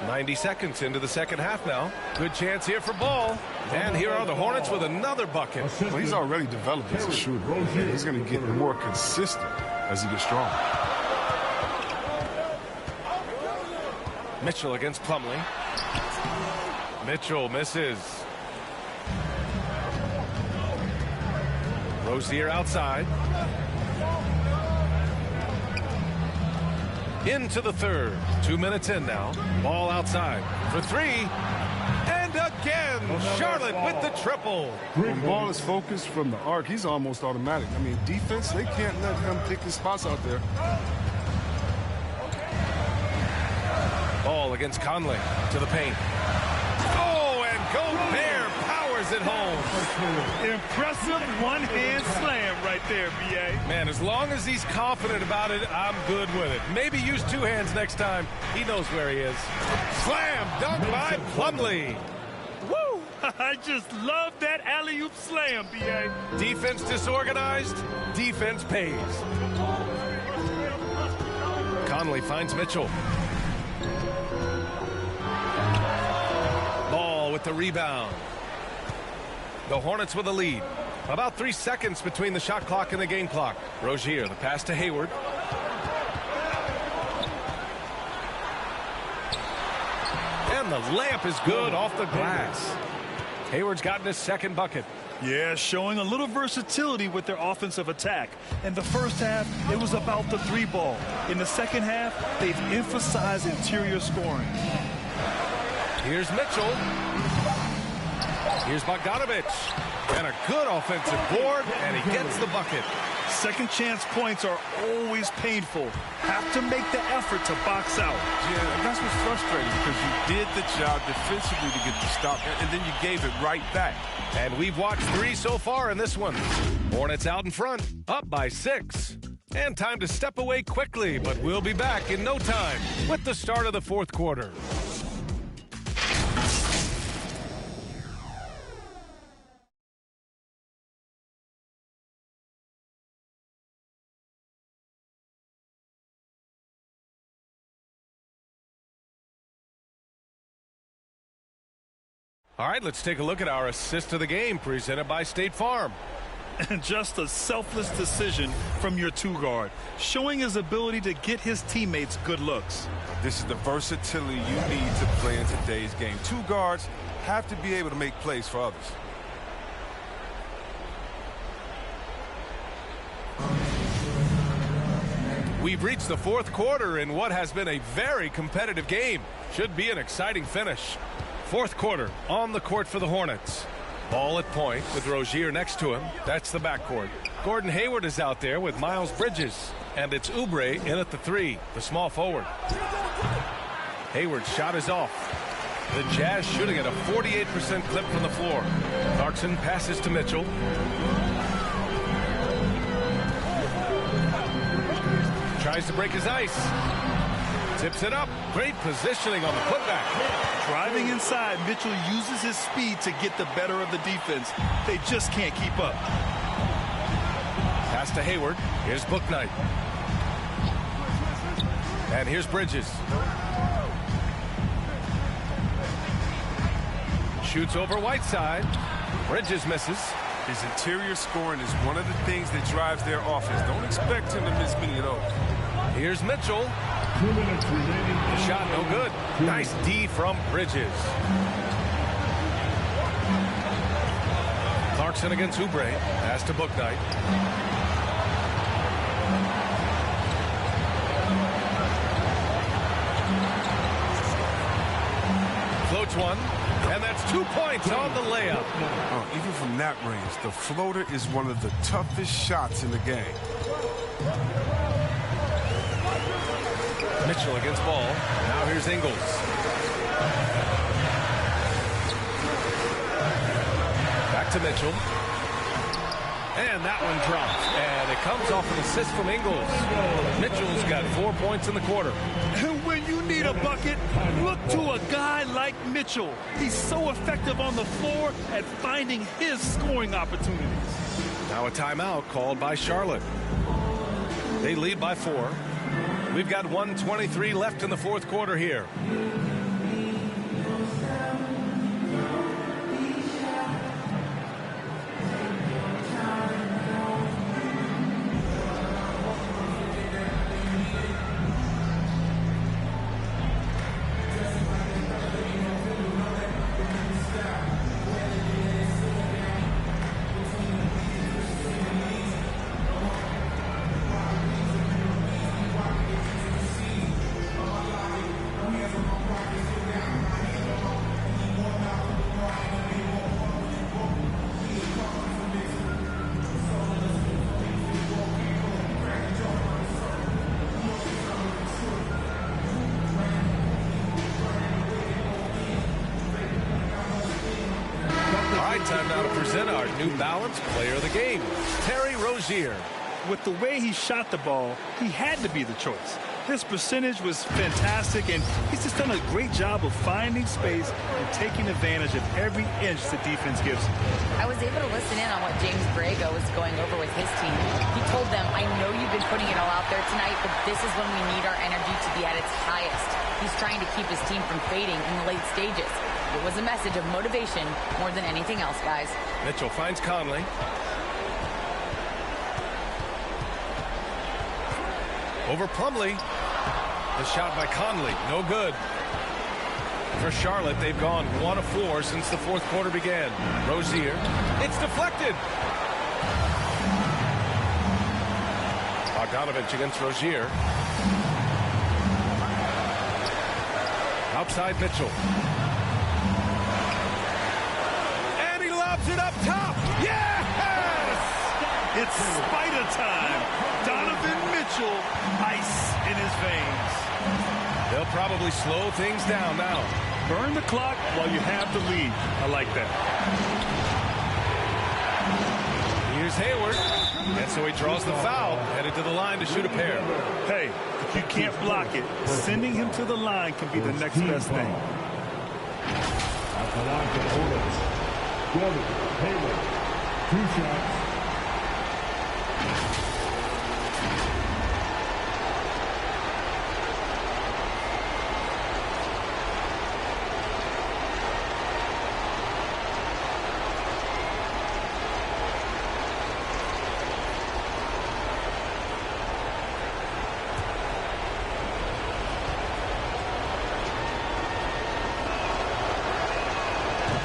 90 seconds into the second half now. Good chance here for Ball. And here are the Hornets with another bucket.
Well, he's already developed as a shooter. He's going to get more consistent as he gets stronger.
Mitchell against Plumlee. Mitchell misses. Rozier outside. Into the third. 2 minutes in now. Ball outside for 3. And again, Charlotte with the triple.
When Ball is focused from the arc, he's almost automatic. I mean, defense, they can't let him pick his spots out there.
Ball against Conley to the paint. Oh, and Gobert powers it home.
Impressive one-hand slam right there, B.A.
Man, as long as he's confident about it, I'm good with it. Maybe use 2 hands next time. He knows where he is. Slam dunk by Plumlee.
Woo! I just love that alley-oop slam, B.A.
Defense disorganized, defense pays. Conley finds Mitchell. Ball with the rebound. The Hornets with a lead. About 3 seconds between the shot clock and the game clock. Rozier, the pass to Hayward. And the layup is good off the glass. Hayward's gotten his second bucket.
Yeah, showing a little versatility with their offensive attack. In the first half, it was about the three ball. In the second half, they've emphasized interior scoring.
Here's Mitchell. Here's Bogdanovich. And a good offensive board, and he gets the bucket.
Second chance points are always painful. Have to make the effort to box out.
Yeah, and that's what's frustrating, because you did the job defensively to get the stop, and then you gave it right back.
And we've watched 3 so far in this one. Hornets out in front, up by 6. And time to step away quickly, but we'll be back in no time with the start of the fourth quarter. All right, let's take a look at our assist of the game presented by State Farm.
And just a selfless decision from your two-guard, showing his ability to get his teammates good looks.
This is the versatility you need to play in today's game. Two guards have to be able to make plays for others.
We've reached the fourth quarter in what has been a very competitive game. Should be an exciting finish. Fourth quarter on the court for the Hornets. Ball at point with Rozier next to him. That's the backcourt. Gordon Hayward is out there with Miles Bridges. And it's Oubre in at the 3, the small forward. Hayward's shot is off. The Jazz shooting at a 48% clip from the floor. Clarkson passes to Mitchell. Tries to break his ice. Tips it up. Great positioning on the putback.
Driving inside, Mitchell uses his speed to get the better of the defense. They just can't keep up.
Pass to Hayward. Here's Bouknight. And here's Bridges. Shoots over Whiteside. Bridges misses.
His interior scoring is one of the things that drives their offense. Don't expect him to miss many of those.
Here's Mitchell. The shot no good. Nice D from Bridges. Clarkson against Oubre. Pass to Bouknight. Floats one. And that's 2 points on the layup.
Even from that range, the floater is one of the toughest shots in the game.
Mitchell against Ball. Now here's Ingles. Back to Mitchell. And that one drops. And it comes off an assist from Ingles. Mitchell's got 4 points in the quarter.
And when you need a bucket, look to a guy like Mitchell. He's so effective on the floor at finding his scoring opportunities.
Now a timeout called by Charlotte. They lead by 4. We've got 1:23 left in the fourth quarter here. Time now to present our New Balance Player of the Game, Terry Rozier.
With the way he shot the ball, he had to be the choice. His percentage was fantastic, and he's just done a great job of finding space and taking advantage of every inch the defense gives him.
I was able to listen in on what James Borrego was going over with his team. He told them, I know you've been putting it all out there tonight, but this is when we need our energy to be at its highest. He's trying to keep his team from fading in the late stages. It was a message of motivation more than anything else, guys.
Mitchell finds Conley. Over Plumlee. The shot by Conley, no good. For Charlotte, they've gone 1 of 4 since the fourth quarter began. Rozier. It's deflected. Bogdanovich against Rozier. Outside Mitchell. And he lobs it up top. Yes!
It's spider time. Donovan Mitchell, ice in his veins.
They'll probably slow things down now.
Burn the clock while you have the lead. I like that.
Here's Hayward. And so he draws the foul, headed to the line to shoot a pair.
Hey, if you can't block it, sending him to the line can be the next best thing.
At the line for Hornets, Gordon Hayward, 2 shots.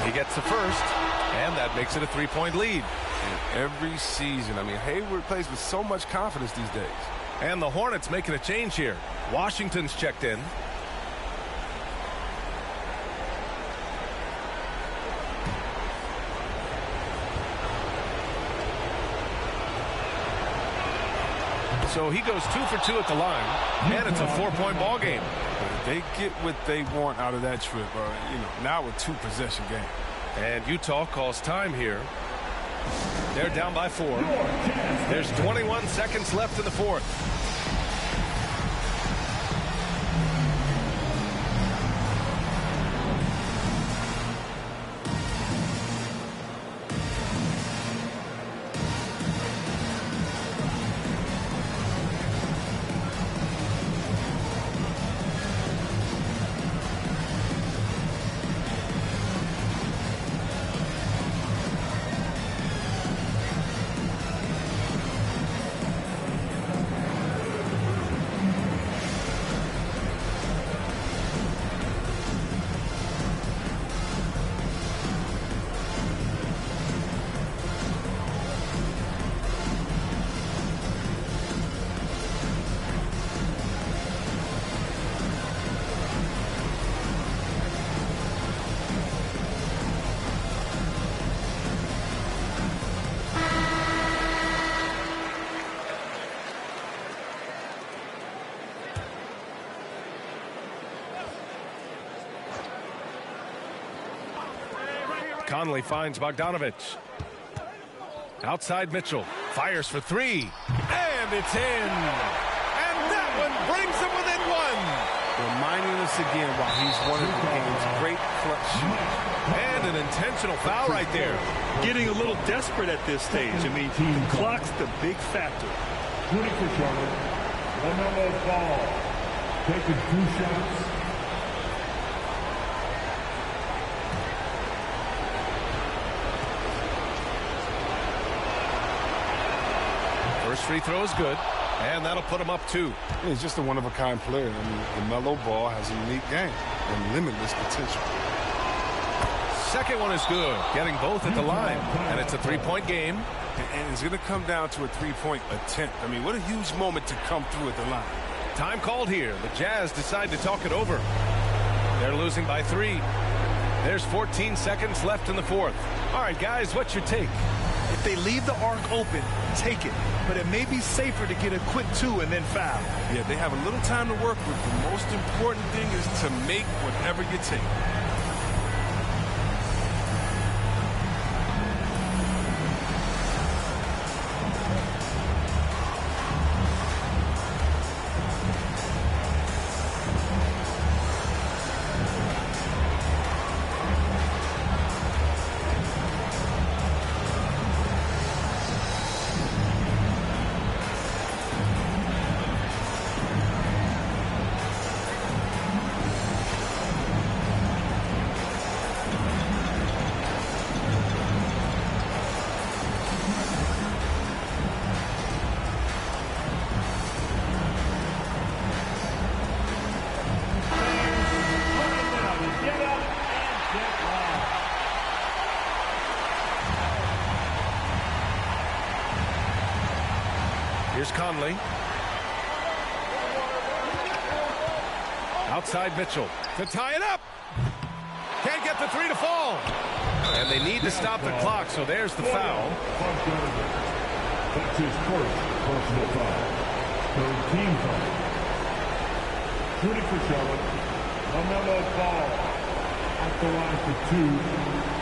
He gets the first, and that makes it a 3-point lead.
And every season, I mean, Hayward plays with so much confidence these days.
And the Hornets making a change here. Washington's checked in. So he goes 2 for 2 at the line, and it's a 4-point ball game.
They get what they want out of that trip, now a 2-possession game.
And Utah calls time here. They're down by 4. There's 21 seconds left in the fourth. Conley finds Bogdanovich. Outside Mitchell. Fires for 3. And it's in. And that one brings him within 1.
Reminding us again why he's one of the game's great clutch shooters.
And an intentional foul right there.
Getting a little desperate at this stage. I mean, the clock's the big factor.
20 for Charlotte. LaMelo Ball taking 2 shots.
First free throw is good, and that'll put him up 2.
He's just a one-of-a-kind player. I mean, LaMelo Ball has a unique game and limitless potential.
Second one is good, getting both at the line, and it's a 3-point game.
And it's going to come down to a 3-point attempt. I mean, what a huge moment to come through at the line.
Time called here. The Jazz decide to talk it over. They're losing by 3. There's 14 seconds left in the fourth. All right, guys, what's your take?
If they leave the arc open, take it. But it may be safer to get a quick 2 and then foul.
Yeah, they have a little time to work with. The most important thing is to make whatever you take.
Here's Conley. Outside Mitchell to tie it up. Can't get the three to fall. And they need to stop the clock, so there's the foul.
That's his first personal foul. Third team foul. Shooting for Charlotte, LaMelo Ball at the line for 2.